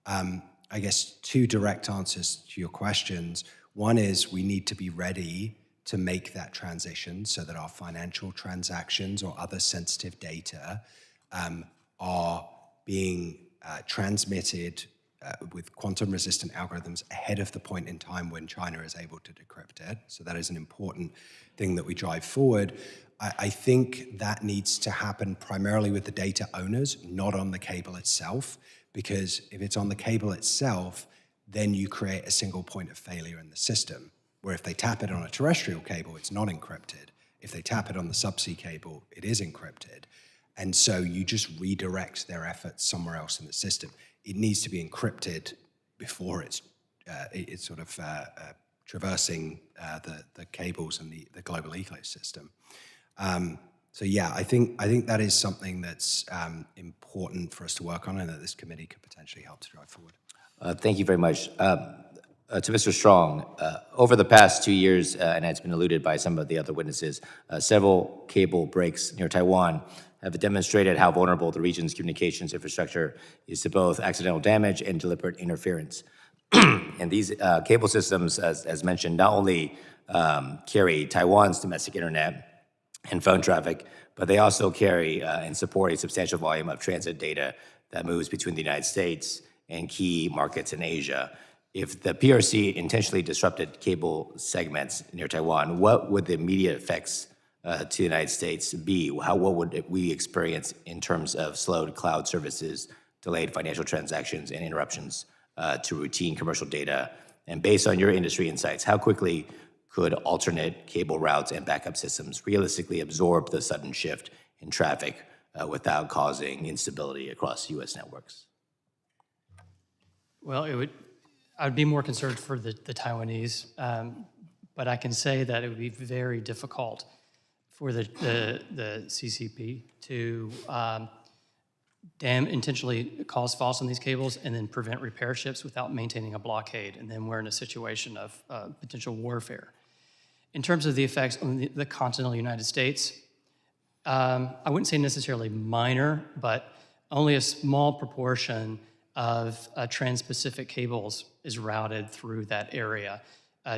I guess two direct answers to your questions. One is we need to be ready to make that transition so that our financial transactions or other sensitive data are being transmitted with quantum-resistant algorithms ahead of the point in time when China is able to decrypt it. So that is an important thing that we drive forward. I think that needs to happen primarily with the data owners, not on the cable itself, because if it's on the cable itself, then you create a single point of failure in the system, where if they tap it on a terrestrial cable, it's not encrypted. If they tap it on the subsea cable, it is encrypted. And so you just redirect their efforts somewhere else in the system. It needs to be encrypted before it's sort of traversing the cables and the global ecosystem. So yeah, I think that is something that's important for us to work on and that this committee could potentially help to drive forward. Thank you very much. To Mr. Strong, over the past 2 years, and it's been alluded by some of the other witnesses, several cable breaks near Taiwan have demonstrated how vulnerable the region's communications infrastructure is to both accidental damage and deliberate interference. And these cable systems, as mentioned, not only carry Taiwan's domestic internet and phone traffic, but they also carry and support a substantial volume of transit data that moves between the United States and key markets in Asia. If the PRC intentionally disrupted cable segments near Taiwan, what would the immediate effects to the United States be? What would we experience in terms of slowed cloud services, delayed financial transactions, and interruptions to routine commercial data? And based on your industry insights, how quickly could alternate cable routes and backup systems realistically absorb the sudden shift in traffic without causing instability across U.S. networks? Well, I'd be more concerned for the Taiwanese, but I can say that it would be very difficult for the CCP to intentionally cause faults on these cables and then prevent repair ships without maintaining a blockade, and then we're in a situation of potential warfare. In terms of the effects on the continental United States, I wouldn't say necessarily minor, but only a small proportion of trans-Pacific cables is routed through that area.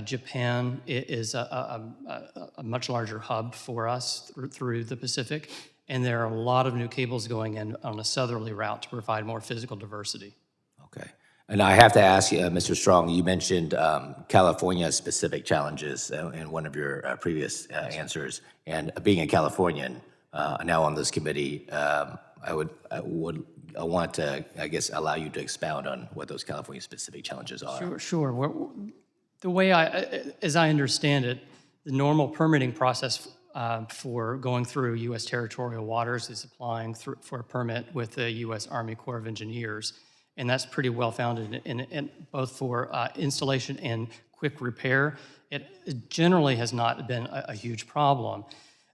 Japan is a much larger hub for us through the Pacific, and there are a lot of new cables going in on a southerly route to provide more physical diversity. Okay. And I have to ask you, Mr. Strong, you mentioned California-specific challenges in one of your previous answers. And being a Californian, now on this committee, I want to, I guess, allow you to expound on what those California-specific challenges are. Sure. The way as I understand it, the normal permitting process for going through U.S. territorial waters is applying for a permit with the U.S. Army Corps of Engineers, and that's pretty well founded in both for installation and quick repair. It generally has not been a huge problem.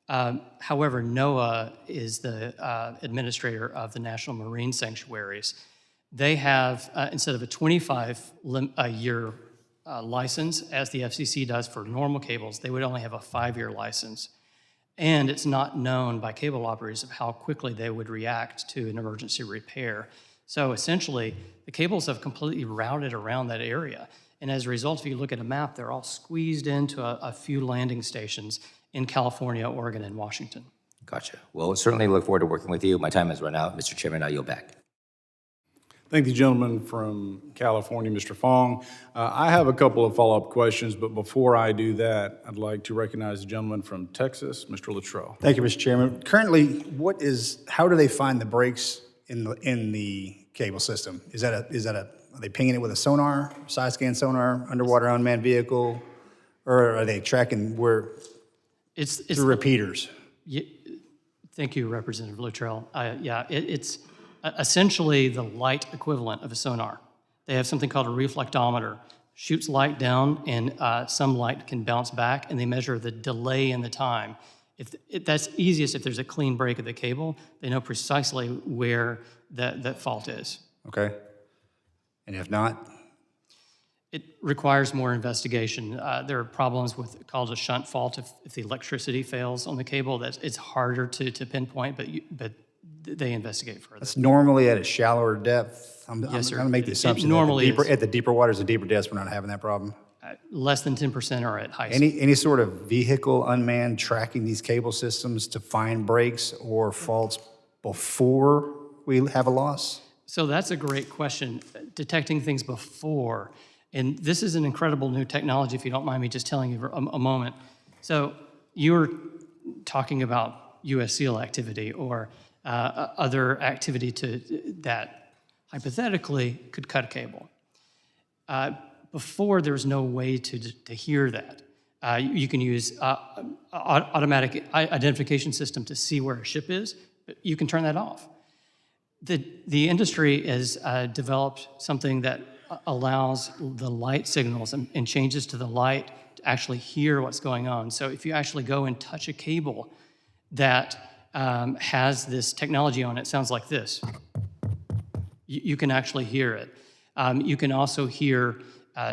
However, NOAA is the administrator of the National Marine Sanctuaries. They have, instead of a 25-year license, as the FCC does for normal cables, they would only have a 5-year license. And it's not known by cable operators of how quickly they would react to an emergency repair. So essentially, the cables have completely routed around that area. And as a result, if you look at a map, they're all squeezed into a few landing stations in California, Oregon, and Washington. Gotcha. Well, certainly look forward to working with you. My time has run out. Mr. Chairman, I yield back. Thank the gentleman from California, Mr. Fong. I have a couple of follow-up questions, but before I do that, I'd like to recognize the gentleman from Texas, Mr. Luttrell. Thank you, Mr. Chairman. Currently, how do they find the breaks in the cable system? Are they pinging it with a sonar, side scan sonar, underwater unmanned vehicle, or are they tracking through repeaters? Thank you, Representative Luttrell. It's essentially the light equivalent of a sonar. They have something called a reflectometer. Shoots light down, and some light can bounce back, and they measure the delay in the time. That's easiest if there's a clean break of the cable. They know precisely where that fault is. Okay. And if not? It requires more investigation. There are problems with called a shunt fault if the electricity fails on the cable. It's harder to pinpoint, but they investigate further. That's normally at a shallower depth. I'm going sir. to make the assumption at the deeper waters, the deeper depths, we're not having that problem. Less than 10% are at high speed. Any sort of vehicle unmanned tracking these cable systems to find breaks or faults before we have a loss? So that's a great question, detecting things before. And this is an incredible new technology, if you don't mind me just telling you for a moment. So you were talking about U.S. SEAL activity or other activity that hypothetically could cut a cable. Before, there was no way to hear that. You can use automatic identification system to see where a ship is, but you can turn that off. The industry has developed something that allows the light signals and changes to the light to actually hear what's going on. So if you actually go and touch a cable that has this technology on it, sounds like this. You can actually hear it. You can also hear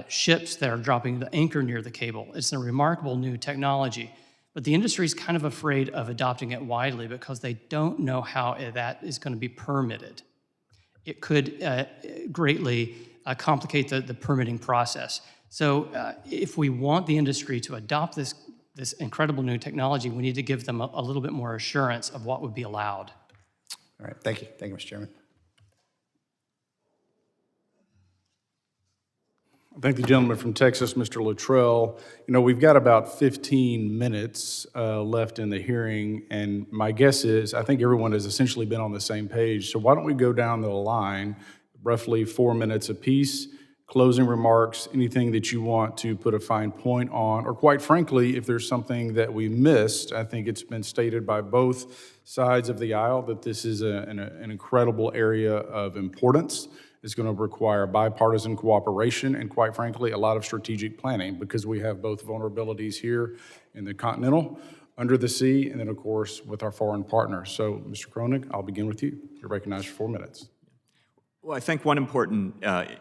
ships that are dropping the anchor near the cable. It's a remarkable new technology, but the industry is kind of afraid of adopting it widely because they don't know how that is going to be permitted. It could greatly complicate the permitting process. So if we want the industry to adopt this incredible new technology, we need to give them a little bit more assurance of what would be allowed. All right, thank you. Thank you, Mr. Chairman. Thank the gentleman from Texas, Mr. Luttrell. You know, we've got about 15 minutes left in the hearing, and my guess is I think everyone has essentially been on the same page. So why don't we go down the line, roughly 4 minutes apiece, closing remarks, anything that you want to put a fine point on, or quite frankly, if there's something that we missed. I think it's been stated by both sides of the aisle that this is an incredible area of importance. It's going to require bipartisan cooperation and, quite frankly, a lot of strategic planning because we have both vulnerabilities here in the continental, under the sea, and then, of course, with our foreign partners. So, Mr. Kronig, I'll begin with you. You're recognized for 4 minutes. Well, I think one important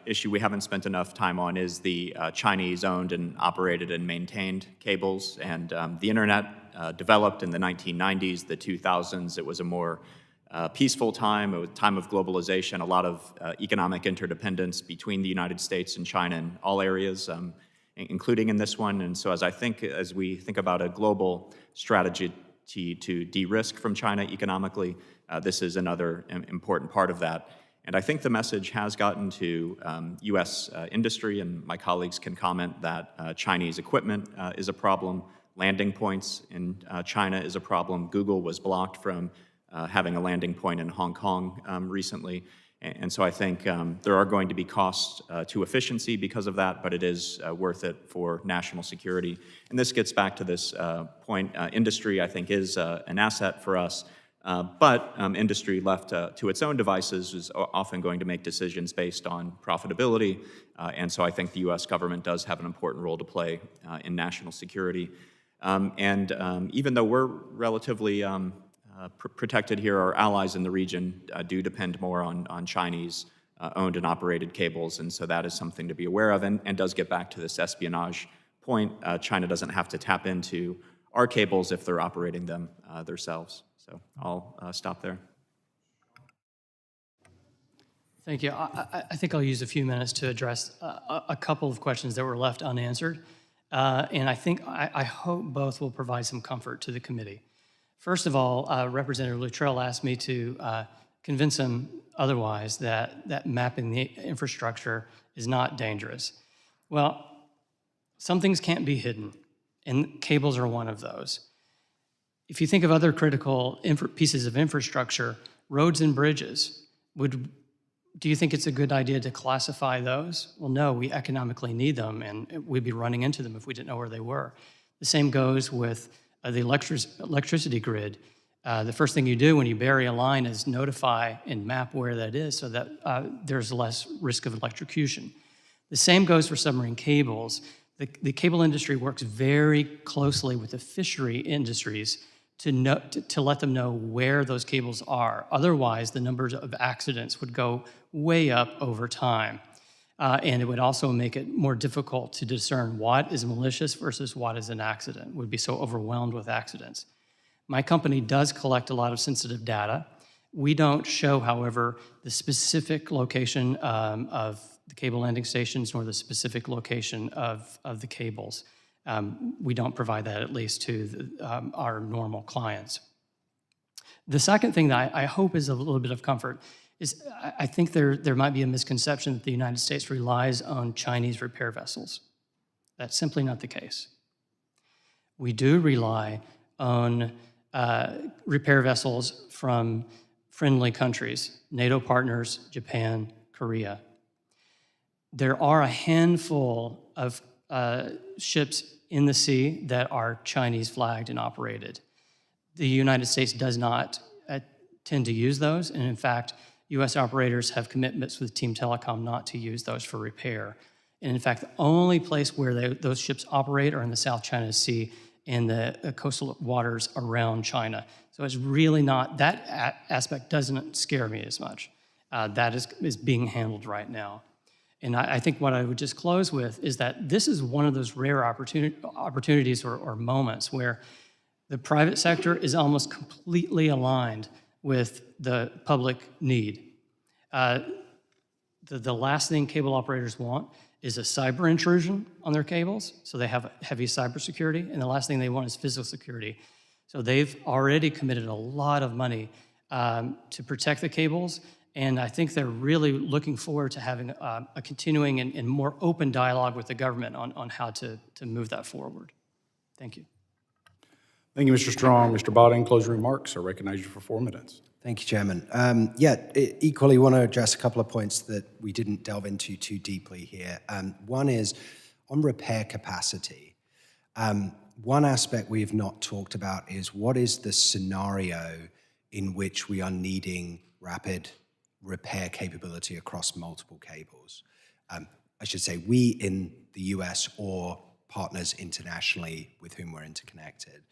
issue we haven't spent enough time on is the Chinese-owned and operated and maintained cables. And the internet developed in the 1990s, the 2000s. It was a more peaceful time, a time of globalization, a lot of economic interdependence between the United States and China in all areas, including in this one. And so as we think about a global strategy to de-risk from China economically, this is another important part of that. And I think the message has gotten to U.S. industry, and my colleagues can comment that Chinese equipment is a problem. Landing points in China is a problem. Google was blocked from having a landing point in Hong Kong recently. And so I think there are going to be costs to efficiency because of that, but it is worth it for national security. And this gets back to this point. Industry, I think, is an asset for us. But industry left to its own devices is often going to make decisions based on profitability. And so I think the U.S. government does have an important role to play in national security. Even though we're relatively protected here, our allies in the region do depend more on Chinese owned and operated cables. And so that is something to be aware of and does get back to this espionage point. China doesn't have to tap into our cables if they're operating them themselves. So I'll stop there. Thank you. I think I'll use a few minutes to address a couple of questions that were left unanswered. And I hope both will provide some comfort to the committee. First of all, Representative Luttrell asked me to convince him otherwise that mapping the infrastructure is not dangerous. Well, some things can't be hidden, and cables are one of those. If you think of other critical pieces of infrastructure, roads and bridges, do you think it's a good idea to classify those? Well, no, we economically need them, and we'd be running into them if we didn't know where they were. The same goes with the electricity grid. The first thing you do when you bury a line is notify and map where that is so that there's less risk of electrocution. The same goes for submarine cables. The cable industry works very closely with the fishery industries to let them know where those cables are. Otherwise, the numbers of accidents would go way up over time. And it would also make it more difficult to discern what is malicious versus what is an accident. We'd be so overwhelmed with accidents. My company does collect a lot of sensitive data. We don't show, however, the specific location of the cable landing stations nor the specific location of the cables. We don't provide that, at least to our normal clients. The second thing that I hope is a little bit of comfort is I think there might be a misconception that the United States relies on Chinese repair vessels. That's simply not the case. We do rely on repair vessels from friendly countries, NATO partners, Japan, Korea. There are a handful of ships in the sea that are Chinese flagged and operated. The United States does not tend to use those, and in fact, U.S. operators have commitments with Team Telecom not to use those for repair. And in fact, the only place where those ships operate are in the South China Sea and the coastal waters around China. So it's really not, that aspect doesn't scare me as much. That is being handled right now. And I think what I would just close with is that this is one of those rare opportunities or moments where the private sector is almost completely aligned with the public need. The last thing cable operators want is a cyber intrusion on their cables, so they have heavy cybersecurity, and the last thing they want is physical security. So they've already committed a lot of money to protect the cables, and I think they're really looking forward to having a continuing and more open dialogue with the government on how to move that forward. Thank you. Thank you, Mr. Strong. Mr. Botting, closing remarks. I recognize you for 4 minutes. Thank you, Chairman. Equally want to address a couple of points that we didn't delve into too deeply here. One is on repair capacity. One aspect we have not talked about is what is the scenario in which we are needing rapid repair capability across multiple cables. I should say we in the US or partners internationally with whom we're interconnected.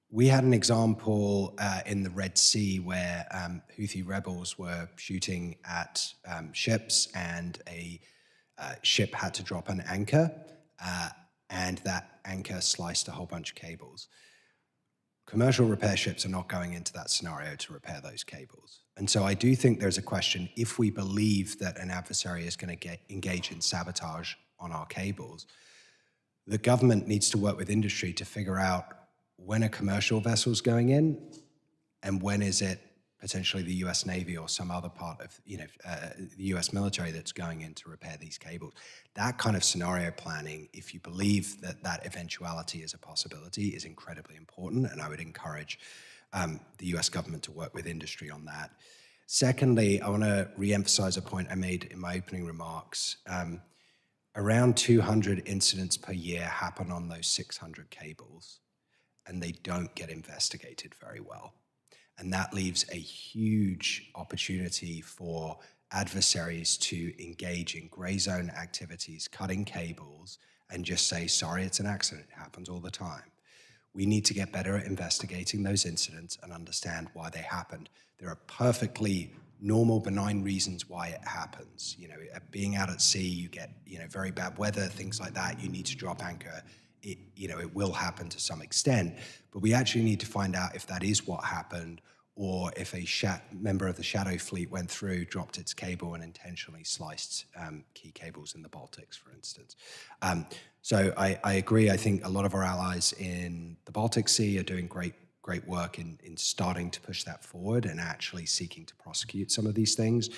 We had an example in the Red Sea where Houthi rebels were shooting at ships, and a ship had to drop an anchor, and that anchor sliced a whole bunch of cables. Commercial repair ships are not going into that scenario to repair those cables. And so I do think there's a question, if we believe that an adversary is going to engage in sabotage on our cables, the government needs to work with industry to figure out when a commercial vessel's going in and when is it potentially the US Navy or some other part of the US military that's going in to repair these cables. That kind of scenario planning, if you believe that that eventuality is a possibility, is incredibly important, and I would encourage the US government to work with industry on that. Secondly, I want to re-emphasize a point I made in my opening remarks. Around 200 incidents per year happen on those 600 cables, and they don't get investigated very well. And that leaves a huge opportunity for adversaries to engage in gray zone activities, cutting cables, and just say, sorry, it's an accident, it happens all the time. We need to get better at investigating those incidents and understand why they happened. There are perfectly normal, benign reasons why it happens. Being out at sea, you get very bad weather, things like that, you need to drop anchor. It will happen to some extent, but we actually need to find out if that is what happened, or if a member of the Shadow Fleet went through, dropped its cable, and intentionally sliced key cables in the Baltics, for instance. So I agree. I think a lot of our allies in the Baltic Sea are doing great work in starting to push that forward and actually seeking to prosecute some of these things.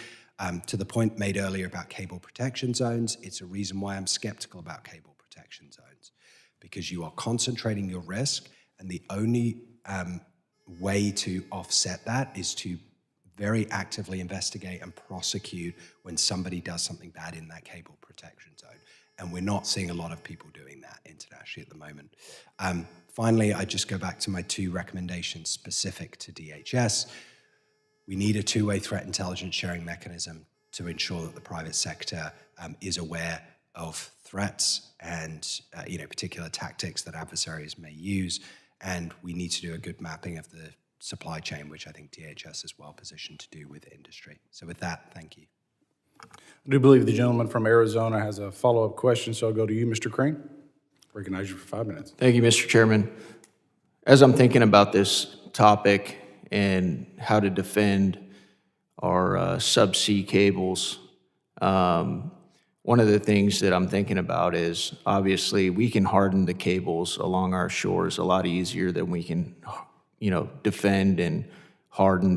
To the point made earlier about cable protection zones, it's a reason why I'm skeptical about cable protection zones, because you are concentrating your risk, and the only way to offset that is to very actively investigate and prosecute when somebody does something bad in that cable protection zone. And we're not seeing a lot of people doing that internationally at the moment. Finally, I just go back to my two recommendations specific to DHS. We need a two-way threat intelligence sharing mechanism to ensure that the private sector is aware of threats and particular tactics that adversaries may use. And we need to do a good mapping of the supply chain, which I think DHS is well positioned to do with industry. So with that, thank you. I do believe the gentleman from Arizona has a follow-up question, so I'll go to you, Mr. Crane. Recognize you for 5 minutes. Thank you, Mr. Chairman. As I'm thinking about this topic and how to defend our subsea cables, one of the things that I'm thinking about is, obviously, we can harden the cables along our shores a lot easier than we can, defend and harden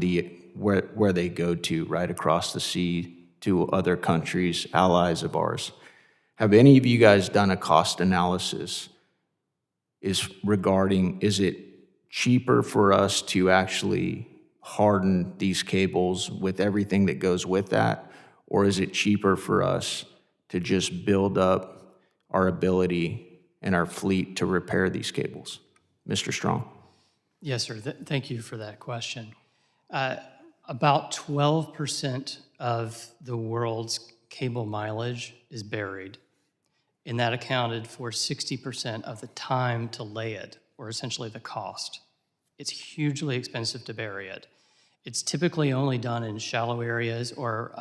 where they go to, right across the sea to other countries, allies of ours. Have any of you guys done a cost analysis is it cheaper for us to actually harden these cables with everything that goes with that, or is it cheaper for us to just build up our ability and our fleet to repair these cables? Mr. Strong. Yes, sir. Thank you for that question. About 12% of the world's cable mileage is buried, and that accounted for 60% of the time to lay it, or essentially the cost. It's hugely expensive to bury it. It's typically only done in shallow areas or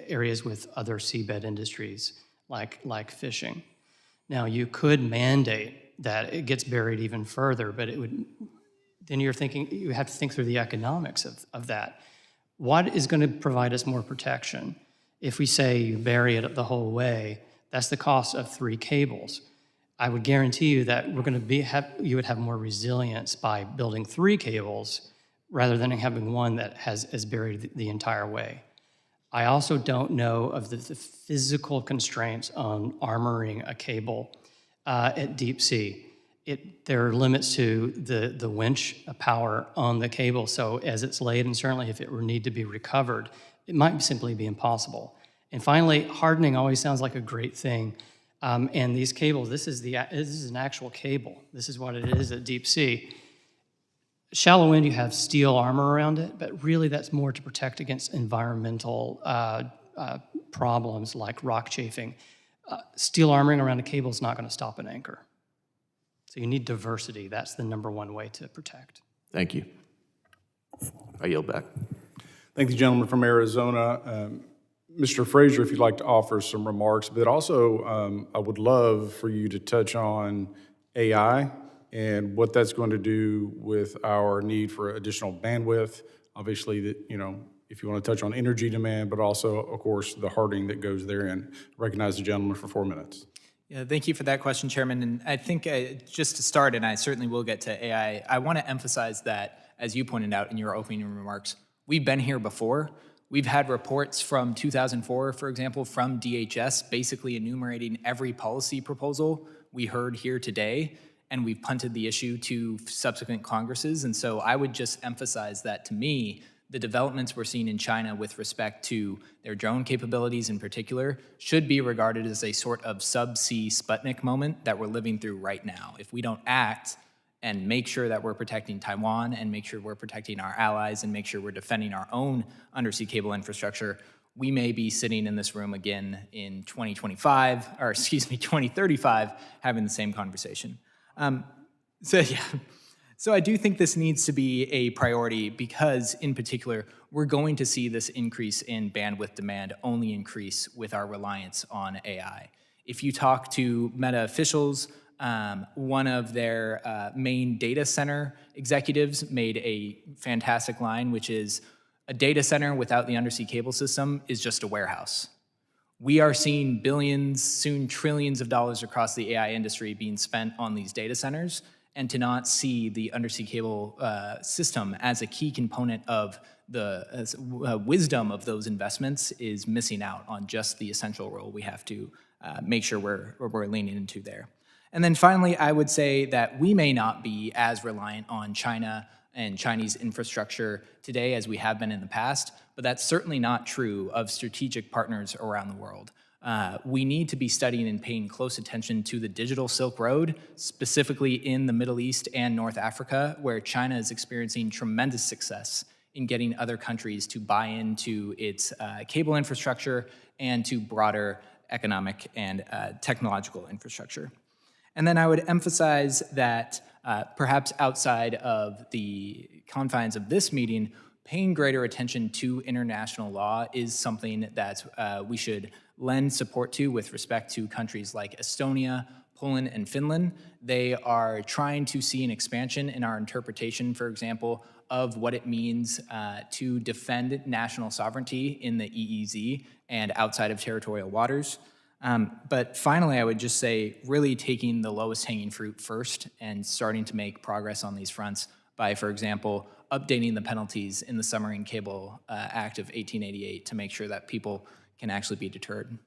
areas with other seabed industries like fishing. Now, you could mandate that it gets buried even further, but then you have to think through the economics of that. What is going to provide us more protection? If we say you bury it the whole way, that's the cost of 3 cables. I would guarantee you that you would have more resilience by building 3 cables rather than having one that is buried the entire way. I also don't know of the physical constraints on armoring a cable at deep sea. There are limits to the winch power on the cable, so as it's laid, and certainly if it were need to be recovered, it might simply be impossible. And finally, hardening always sounds like a great thing. And these cables, this is an actual cable. This is what it is at deep sea. Shallow end, you have steel armor around it, but really that's more to protect against environmental problems like rock chafing. Steel armoring around a cable is not going to stop an anchor. So you need diversity. That's the number one way to protect. Thank you. I yield back. Thank the gentleman from Arizona. Mr. Frazier, if you'd like to offer some remarks, but also I would love for you to touch on AI and what that's going to do with our need for additional bandwidth. Obviously, that, you know, if you want to touch on energy demand, but also, of course, the hardening that goes therein. Recognize the gentleman for 4 minutes. Yeah, thank you for that question, Chairman. And I think just to start, and I certainly will get to AI, I want to emphasize that, as you pointed out in your opening remarks, we've been here before. We've had reports from 2004, for example, from DHS, basically enumerating every policy proposal we heard here today, and we've punted the issue to subsequent Congresses. And so I would just emphasize that, to me, the developments we're seeing in China with respect to their drone capabilities in particular should be regarded as a sort of Subsea Sputnik moment that we're living through right now. If we don't act and make sure that we're protecting Taiwan and make sure we're protecting our allies and make sure we're defending our own undersea cable infrastructure, we may be sitting in this room again in 2035, having the same conversation. So I do think this needs to be a priority because, in particular, we're going to see this increase in bandwidth demand only increase with our reliance on AI. If you talk to Meta officials, one of their main data center executives made a fantastic line, which is, a data center without the undersea cable system is just a warehouse. We are seeing billions, soon trillions of dollars across the AI industry being spent on these data centers, and to not see the undersea cable system as a key component of the wisdom of those investments is missing out on just the essential role we have to make sure we're leaning into there. And then finally, I would say that we may not be as reliant on China and Chinese infrastructure today as we have been in the past, but that's certainly not true of strategic partners around the world. We need to be studying and paying close attention to the digital Silk Road, specifically in the Middle East and North Africa, where China is experiencing tremendous success in getting other countries to buy into its cable infrastructure and to broader economic and technological infrastructure. And then I would emphasize that perhaps outside of the confines of this meeting, paying greater attention to international law is something that we should lend support to with respect to countries like Estonia, Poland, and Finland. They are trying to see an expansion in our interpretation, for example, of what it means to defend national sovereignty in the EEZ and outside of territorial waters. But finally, I would just say really taking the lowest hanging fruit first and starting to make progress on these fronts by, for example, updating the penalties in the Submarine Cable Act of 1888 to make sure that people can actually be deterred.